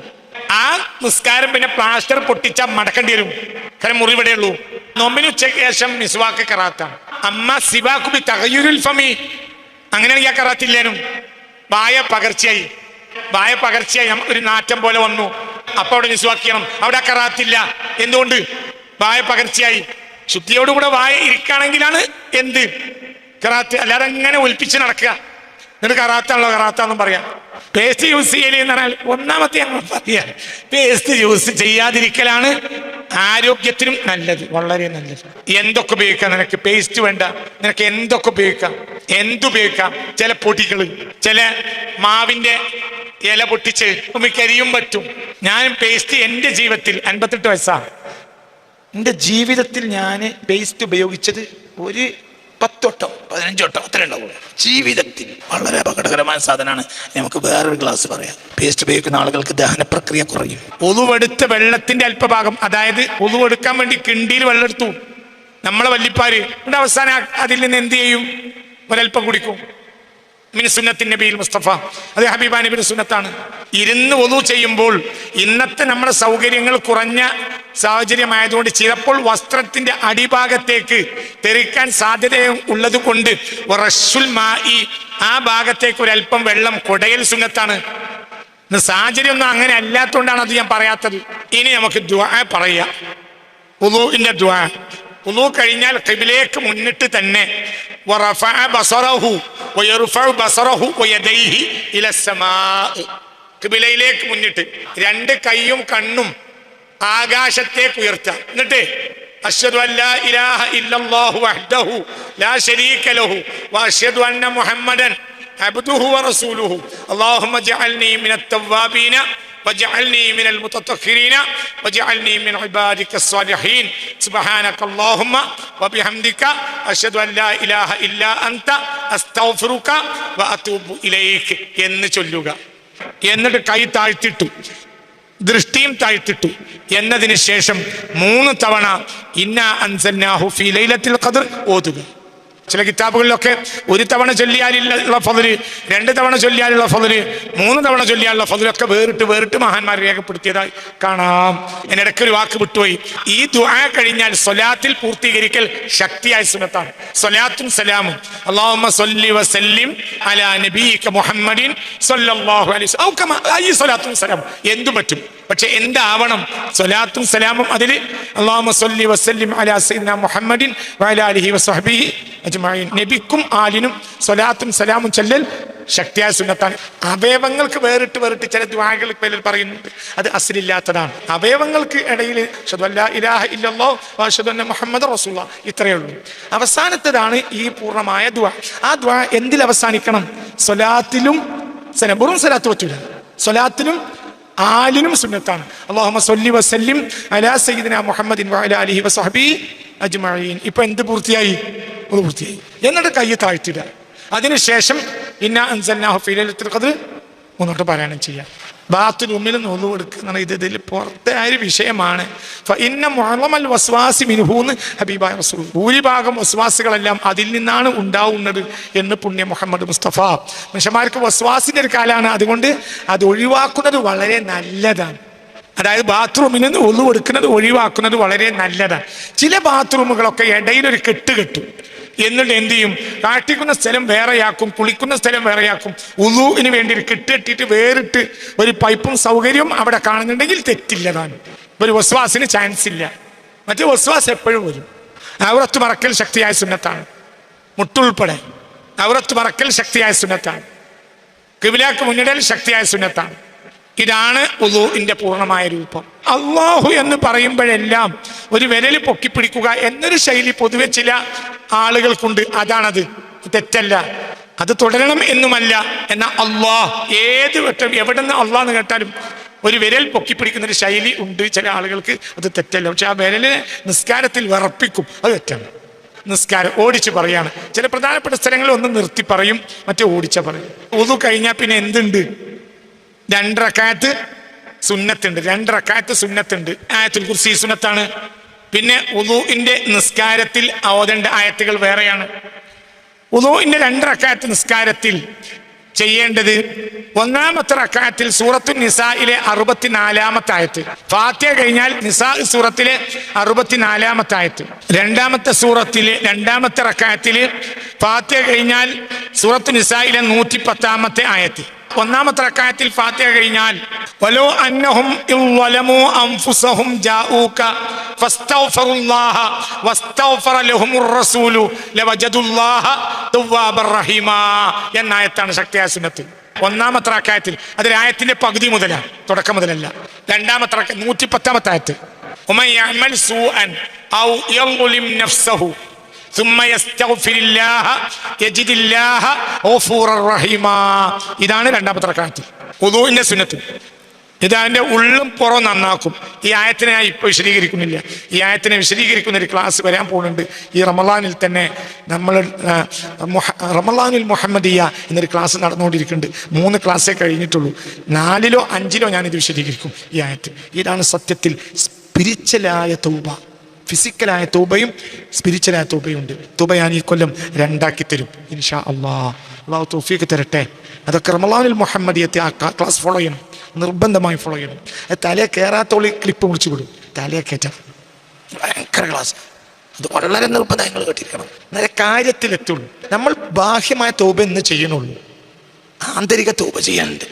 ആ നിസ്കാരം പിന്നെ പ്ലാസ്റ്റർ പൊട്ടിച്ചാൽ മടക്കേണ്ടി വരും. കാരണം മുറി ഇവിടെ ഉള്ളൂ. നോമ്പിന് ഉച്ചയ്ക്ക് ശേഷം മിസ്വാക്ക് കറാത്താണ്. അമ്മ സിവാക്കുബി തഗയ്യുരുൽ ഫമി, അങ്ങനെയാണെങ്കിൽ ആ കറാത്തില്ലേനും. വായ പകർച്ചയായി ഒരു നാറ്റം പോലെ വന്നു, അപ്പൊ അവിടെ നിസ്വാക്കണം. അവിടെ കറാത്തില്ല. എന്തുകൊണ്ട്? വായ പകർച്ചയായി. ശുദ്ധിയോടുകൂടെ വായ ഇരിക്കുകയാണെങ്കിലാണ് എന്ത് കറാത്ത്. അല്ലാതെ അങ്ങനെ ഒലിപ്പിച്ച് നടക്കുക, എന്നിട്ട് കറാത്താണല്ലോ കറാത്താന്നും പറയാം. പേസ്റ്റ് യൂസ് ചെയ്യല് എന്ന് പറഞ്ഞാൽ ഒന്നാമത്തെ ഞങ്ങൾ പറയാം, പേസ്റ്റ് യൂസ് ചെയ്യാതിരിക്കലാണ് ആരോഗ്യത്തിനും നല്ലത്, വളരെ നല്ലത്. എന്തൊക്കെ ഉപയോഗിക്കാം നിനക്ക്? പേസ്റ്റ് വേണ്ട, നിനക്ക് എന്തൊക്കെ ഉപയോഗിക്കാം, എന്തുപയോഗിക്കാം. ചില പൊടികള്, ചില മാവിന്റെ ഇല പൊട്ടിച്ച് കരിയും പറ്റും. ഞാൻ പേസ്റ്റ് എൻ്റെ ജീവിതത്തിൽ 58 വയസ്സാണ്. എൻ്റെ ജീവിതത്തിൽ ഞാൻ പേസ്റ്റ് ഉപയോഗിച്ചത് ഒരു 10 വട്ടം 15 വട്ടം അത്ര ഉണ്ടാവുള്ളൂ ജീവിതത്തിൽ. വളരെ അപകടകരമായ സാധനമാണ്. നമുക്ക് വേറൊരു ക്ലാസ് പറയാം. പേസ്റ്റ് ഉപയോഗിക്കുന്ന ആളുകൾക്ക് ദഹന പ്രക്രിയ കുറയും. ഒളുവെടുത്ത വെള്ളത്തിന്റെ അല്പഭാഗം, അതായത് ഒളുവെടുക്കാൻ വേണ്ടി കിണ്ടിയിൽ വെള്ളം എടുത്തു നമ്മളെ വല്ലിപ്പാര്, ഇവിടെ അവസാനം അതിൽ നിന്ന് എന്ത് ചെയ്യും? ഒരൽപ്പം കുടിക്കും. മിൻ സുന്നത്തിൻ നബിയിൽ മുസ്തഫ, അത് ഹബീബാ നബിയുടെ സുന്നത്താണ്. ഇരുന്ന് ഒളു ചെയ്യുമ്പോൾ ഇന്നത്തെ നമ്മുടെ സൗകര്യങ്ങൾ കുറഞ്ഞ സാഹചര്യമായതുകൊണ്ട് ചിലപ്പോൾ വസ്ത്രത്തിന്റെ അടിഭാഗത്തേക്ക് തെറിക്കാൻ സാധ്യത ഉള്ളത് കൊണ്ട് ആ ഭാഗത്തേക്ക് ഒരല്പം വെള്ളം കൊടയൽ സുന്നത്താണ്. സാഹചര്യം ഒന്നും അങ്ങനെ അല്ലാത്തതുകൊണ്ടാണ് അത് ഞാൻ പറയാത്തത്. ഇനി നമുക്ക് ദുആ പറയാം. വുളൂഇന്റെ ദുആ. വുളൂ കഴിഞ്ഞാൽ ഖിബിലയ്ക്ക് മുന്നിട്ട് തന്നെ ഖിബിലയിലേക്ക് മുന്നിട്ട് 2 കൈയും കണ്ണും ആകാശത്തേക്ക് ഉയർത്തുക. എന്നിട്ട് അശ്ഹദു അല്ലാ ഇലാഹ ഇല്ലല്ലാഹു വഹ്ദഹു ലാ ശരീക ലഹു വഅശ്ഹദു അന്ന മുഹമ്മദൻ അബ്ദുഹു വറസൂലുഹു അല്ലാഹുമ്മ ജഅൽനി മിനത് തവ്വാബീന വജഅൽനി മിനൽ മുതതഖിരീന വജഅൽനി മിൻ ഇബാദിക്കസ് സ്വാലിഹീൻ സുബ്ഹാനകല്ലാഹുമ്മ വബിഹംദിക അശ്ഹദു അല്ലാ ഇലാഹ ഇല്ലാ അൻത അസ്തഗ്ഫിറുക വഅതൂബു ഇലൈക എന്ന് ചൊല്ലുക. എന്നിട്ട് കൈ താഴ്ത്തിട്ടു, ദൃഷ്ടിയും താഴ്ത്തിട്ടു. എന്നതിന് ശേഷം 3 തവണ ഇന്നാ അൻസൽനാഹു ഫീ ലൈലത്തുൽ ഖദ്ർ ഓതുക. ചില കിതാബുകളിലൊക്കെ 1 തവണ ചൊല്ലിയാലുള്ള ഫള്, 2 തവണ ചൊല്ലിയാലുള്ള ഫള്, 3 തവണ ചൊല്ലിയാലുള്ള ഫളൊക്കെ വേറിട്ട് മഹാന്മാർ രേഖപ്പെടുത്തിയതായി കാണാം. എന്നിടയ്ക്ക് ഒരു വാക്ക് വിട്ടുപോയി. ഈ ദുആ കഴിഞ്ഞാൽ സ്വലാത്തിൽ പൂർത്തീകരിക്കൽ ശക്തിയായ സുന്നത്താണ്. സ്വലാത്തും സലാമും അല്ലാഹുമ്മ സ്വല്ലി വസല്ലിം അലാ നബിയിക മുഹമ്മദിൻ സ്വല്ലല്ലാഹു അലൈഹി വസല്ലം ഈ സ്വലാത്തും സലാമും എന്തും പറ്റും. പക്ഷെ എന്താവണം? സ്വലാത്തും സലാമും അതിൽ അല്ലാഹുമ്മ സ്വല്ലി വസല്ലിം അലാ സയ്യിദിനാ മുഹമ്മദിൻ വഅലാ ആലിഹി വസഹ്ബിഹി അജ്മഈൻ. നബിക്കും ആലിനും സ്വലാത്തും സലാമും ചൊല്ലൽ ശക്തിയായ സുന്നത്താണ്. അവയവങ്ങൾക്ക് വേറിട്ട് ചില ദുആകൾ പേരിൽ പറയുന്നുണ്ട്, അത് അസ്ലില്ലാത്തതാണ്. അവയവങ്ങൾക്ക് ഇടയിൽ അശ്ഹദു അല്ലാ ഇലാഹ ഇല്ലല്ലാഹു വഅശ്ഹദു അന്ന മുഹമ്മദൻ റസൂലുള്ളാഹ് ഇത്രയേ ഉള്ളൂ. അവസാനത്തേതാണ് ഈ പൂർണ്ണമായ ദുആ. ആ ദുആ എന്തിൽ അവസാനിക്കണം? സ്വലാത്തിലും സലാം. വെറും സ്വലാത്ത് പറ്റൂല, സ്വലാത്തിലും ആലിനും സുന്നത്താണ്. അല്ലാഹുമ്മ സ്വല്ലി വസല്ലിം അലാ സയ്യിദിനാ മുഹമ്മദിൻ വഅലാ ആലിഹി വസഹ്ബിഹി അജ്മഈൻ. ഇപ്പൊ എന്ത് പൂർത്തിയായി? അത് പൂർത്തിയായി. എന്നിട്ട് കൈ താഴ്ത്തിടുക. അതിനുശേഷം ഇന്നാ അൻസൽനാഹു ഫീ ലൈലത്തുൽ ഖദ്ർ മുന്നോട്ട് പാരായണം ചെയ്യാം. ബാത്തുൽ ഉമ്മിൽ നോമ്പ് എടുക്കുന്ന ഇതിൽ പുറത്തെ ഒരു വിഷയമാണ്. ഫഇന്ന മുഅളമൽ വസ്വാസി മിൻഹു ഹബീബായ റസൂൽ. ഭൂരിഭാഗം വസ്വാസുകളെല്ലാം അതിൽ നിന്നാണ് ഉണ്ടാവുന്നത് എന്ന് പുണ്യ മുഹമ്മദ് മുസ്തഫ. മനുഷ്യന്മാർക്ക് വസ്വാസിന്റെ ഒരു കാലാണ്, അതുകൊണ്ട് അത് ഒഴിവാക്കുന്നത് വളരെ നല്ലതാണ്. അതായത് ബാത്റൂമിൽ നിന്ന് ഒളു എടുക്കുന്നത് ഒഴിവാക്കുന്നത് വളരെ നല്ലതാണ്. ചില ബാത്റൂമുകളൊക്കെ ഇടയിലൊരു കെട്ട് കെട്ടും. എന്നിട്ട് എന്ത് ചെയ്യും? കാട്ടിക്കുന്ന സ്ഥലം വേറെയാക്കും, കുളിക്കുന്ന സ്ഥലം വേറെയാക്കും. ഉളൂവിന് വേണ്ടി ഒരു കെട്ടിട്ട് വേറിട്ട് ഒരു പൈപ്പും സൗകര്യവും അവിടെ കാണുന്നുണ്ടെങ്കിൽ തെറ്റില്ലതാണ്. ഒരു വസ്വാസിന് ചാൻസ് ഇല്ല. മറ്റേ വസ്വാസ് എപ്പോഴും വരും. ഔറത്ത് മറക്കൽ ശക്തിയായ സുന്നത്താണ്. മുട്ടുൾപ്പെടെ ഔറത്ത് മറക്കൽ ശക്തിയായ സുന്നത്താണ്. ഖിബ്ലക്ക് മുന്നിടൽ ശക്തിയായ സുന്നത്താണ്. ഇതാണ് വുളൂഇന്റെ പൂർണ്ണമായ രൂപം. അല്ലാഹു എന്ന് പറയുമ്പോഴെല്ലാം ഒരു വിരൽ പൊക്കിപ്പിടിക്കുക എന്നൊരു ശൈലി പൊതുവെ ചില ആളുകൾക്കുണ്ട്. അതാണത്, തെറ്റല്ല, അത് തുടരണം എന്നുമല്ല. എന്നാൽ അള്ളാഹ് ഏത് വട്ടം എവിടെ നിന്ന് അള്ളാഹ് എന്ന് കേട്ടാലും ഒരു വിരൽ പൊക്കിപ്പിടിക്കുന്ന ഒരു ശൈലി ഉണ്ട് ചില ആളുകൾക്ക്. അത് തെറ്റല്ല. പക്ഷെ ആ വിരലിനെ നിസ്കാരത്തിൽ വിറപ്പിക്കും, അത് തെറ്റാണ്. നിസ്കാരം ഓടിച്ച് പറയാണ്. ചില പ്രധാനപ്പെട്ട സ്ഥലങ്ങളിൽ ഒന്ന് നിർത്തി പറയും, മറ്റേ ഓടിച്ച പറയും. വുളു കഴിഞ്ഞാൽ പിന്നെ എന്തുണ്ട്? 2 റക്അത്ത് സുന്നത്തുണ്ട്. 2 റക്അത്ത് സുന്നത്തുണ്ട്. ആയത്തുൽ കുർസി സുന്നത്താണ്. പിന്നെ വുളൂഇന്റെ നിസ്കാരത്തിൽ ഓതേണ്ട ആയത്തുകൾ വേറെയാണ്. വുളൂഇന്റെ 2 റക്അത്ത് നിസ്കാരത്തിൽ ചെയ്യേണ്ടത് 1-ാമത്തെ റക്അത്തിൽ സൂറത്തുൻ നിസായിലെ 64-ാമത്തെ ആയത്ത്, ഫാത്തിഹ കഴിഞ്ഞാൽ നിസാ സൂറത്തിലെ 64-ാമത്തെ ആയത്ത്. 2-ാമത്തെ സൂറത്തിലെ 2-ാമത്തെ റക്അത്തിൽ ഫാത്തിഹ കഴിഞ്ഞാൽ സൂറത്തു നിസായിലെ 110-ാമത്തെ ആയത്ത്. 1-ാമത്തെ റക്അത്തിൽ ഫാത്തിഹ കഴിഞ്ഞാൽ വലോ അന്നഹും ഇളമു അൻഫുസഹും ജാഊക ഫസ്തഗ്ഫിറുല്ലാഹ വസ്തഗ്ഫറ ലഹുമുർ റസൂലു ലവജദുല്ലാഹ തവ്വാബർ റഹീമാ എന്ന ആയത്താണ് ശക്തിയായ സുന്നത്ത്. 1-ാമത്തെ റക്അത്തിൽ അതിൽ ആയത്തിന്റെ പകുതി മുതലാണ്, തുടക്കം മുതലല്ല. 2-ാമത്തെ 110-ാമത്തെ ആയത്ത് വമൻ യഅമൽ സൂഅൻ ഔ യളിം നഫ്സഹു ثم يستغفر الله يجد الله غفورا رحيما. ഇതാണ് 2-ാമത്തെ റക്അത്ത് വുളൂഇന്റെ സുന്നത്ത്. ഇതതിന്റെ ഉള്ളും പുറം നന്നാക്കും. ഈ ആയത്തിനെ ഞാൻ ഇപ്പോൾ വിശദീകരിക്കുന്നില്ല. ഈ ആയത്തിനെ വിശദീകരിക്കുന്ന ഒരു ക്ലാസ് വരാൻ പോകുന്നുണ്ട്. ഈ റമളാനിൽ തന്നെ നമ്മൾ റമളാനുൽ മുഹമ്മദിയ എന്നൊരു ക്ലാസ് നടന്നുകൊണ്ടിരിക്കുന്നുണ്ട്. 3 ക്ലാസ്സേ കഴിഞ്ഞിട്ടുള്ളൂ. 4-ലോ 5-ലോ ഞാനിത് വിശദീകരിക്കും. ഈ ആയത്ത് ഇതാണ് സത്യത്തിൽ സ്പിരിച്വലായ തൗബ. ഫിസിക്കലായ തൗബയും സ്പിരിച്വലായ തൗബയും ഉണ്ട്. തൗബ ഞാൻ ഈ കൊല്ലം 2ആക്കി തരും ഇൻഷാ അല്ലാഹ്. അല്ലാഹു തൗഫീഖ് തരട്ടെ. അതൊക്കെ റമളാനുൽ മുഹമ്മദിയത്തെ ആ ക്ലാസ് ഫോളോ ചെയ്യണം, നിർബന്ധമായി ഫോളോ ചെയ്യണം. തലയെ കയറാത്തോളി ക്ലിപ്പ് മുറിച്ചു വിടും, തലയെ കയറ്റാം. ഭയങ്കര ക്ലാസ്, അത് വളരെ നിർബന്ധം നിങ്ങൾ കേട്ടിരിക്കണം. നല്ല കാര്യത്തിലെത്തുള്ളൂ. നമ്മൾ ബാഹ്യമായ തൗബ എന്ന് ചെയ്യണുള്ളൂ, ആന്തരിക തൗബ ചെയ്യാനുണ്ട്.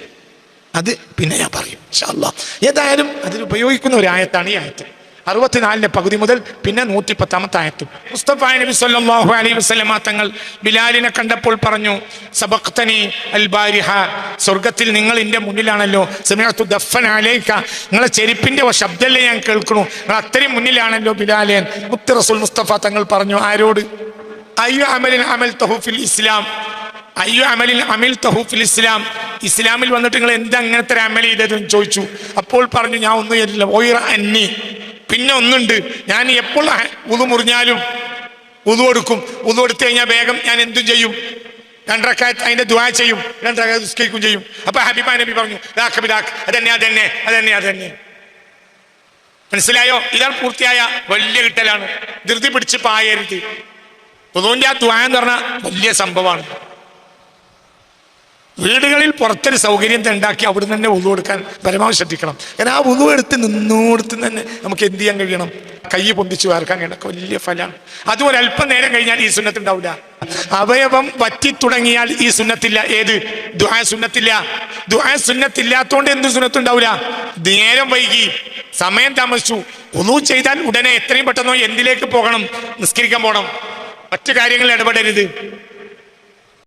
അത് പിന്നെ ഞാൻ പറയും ഇൻഷാ അല്ലാഹ്. ഏതായാലും അതിൽ ഉപയോഗിക്കുന്ന ഒരു ആയത്താണ് ഈ ആയത്ത്. 64 പകുതി മുതൽ പിന്നെ 110 ആയത്തും. മുസ്തഫ നബി സല്ലല്ലാഹു അലൈഹി വസല്ലമ തങ്ങൾ ബിലാലിനെ കണ്ടപ്പോൾ പറഞ്ഞു, സബഖ്തനി അൽ ബാരിഹ, സ്വർഗത്തിൽ നിങ്ങൾ എൻ്റെ മുന്നിലാണല്ലോ. സമിഅതു ദഫൻ അലൈക, നിങ്ങളെ ചെരുപ്പിന്റെ ശബ്ദമല്ലേ ഞാൻ കേൾക്കണു, നിങ്ങൾ അത്രയും മുന്നിലാണല്ലോ ബിലാലേ. മുത്ത് റസൂൽ മുസ്തഫ തങ്ങൾ പറഞ്ഞു, ആരോട്? അയ്യു അമലിൻ അമൽതഹു ഫിൽ ഇസ്ലാം, അയ്യു അമലിൻ അമിൽതഹു ഫിൽ ഇസ്ലാം, ഇസ്ലാമിൽ വന്നിട്ട് നിങ്ങൾ എന്താ അങ്ങനത്തെ ഒരു അമൽ ചെയ്തതെന്ന് ചോദിച്ചു. അപ്പോൾ പറഞ്ഞു, ഞാൻ ഒന്നും ചെയ്തില്ല. ഒയ്റ അന്നി, പിന്നെ ഒന്നുണ്ട്, ഞാൻ എപ്പോൾ ഉളു മുറിഞ്ഞാലും ഉളു എടുക്കും. ഉളു എടുത്തു കഴിഞ്ഞാൽ വേഗം ഞാൻ എന്തും ചെയ്യും, 2 റക്അത്ത് അതിന്റെ ദുആ ചെയ്യും, 2 റക്അത്ത് നിസ്കരിക്കും ചെയ്യും. അപ്പൊ ഹബീബ നബി പറഞ്ഞു, അതന്നെ. മനസ്സിലായോ? ഇതാണ് പൂർത്തിയായ വലിയ കിട്ടലാണ്. ധൃതി പിടിച്ച് പായരുത്. ഉളുവിന്റെ ആ ദുആ എന്ന് പറഞ്ഞാൽ വലിയ സംഭവമാണ്. വീടുകളിൽ പുറത്തൊരു സൗകര്യം ഉണ്ടാക്കി അവിടെ തന്നെ ഉളു എടുക്കാൻ പരമാവധി ശ്രദ്ധിക്കണം. കാരണം ആ ഉളു എടുത്ത് നിന്നോടത്ത് തന്നെ നമുക്ക് എന്ത് ചെയ്യാൻ കഴിയണം? കൈ പൊന്തിച്ച് വേർക്കാൻ കഴിയണം. വലിയ ഫലമാണ്. അതുപോലെ അല്പം നേരം കഴിഞ്ഞാൽ ഈ സുന്നത്ത് ഉണ്ടാവില്ല. അവയവം വറ്റി തുടങ്ങിയാൽ ഈ സുന്നത്തില്ല. ഏത്? ദുആ സുന്നത്തില്ല. ദുആ സുന്നത്തില്ലാത്തോണ്ട് എന്ത് സുന്നത്ത് ഉണ്ടാവില്ല? നേരം വൈകി, സമയം താമസിച്ചു, ഉളു ചെയ്താൽ ഉടനെ എത്രയും പെട്ടെന്നോ എന്തിലേക്ക് പോകണം? നിസ്കരിക്കാൻ പോകണം. മറ്റു കാര്യങ്ങളിൽ ഇടപെടരുത്.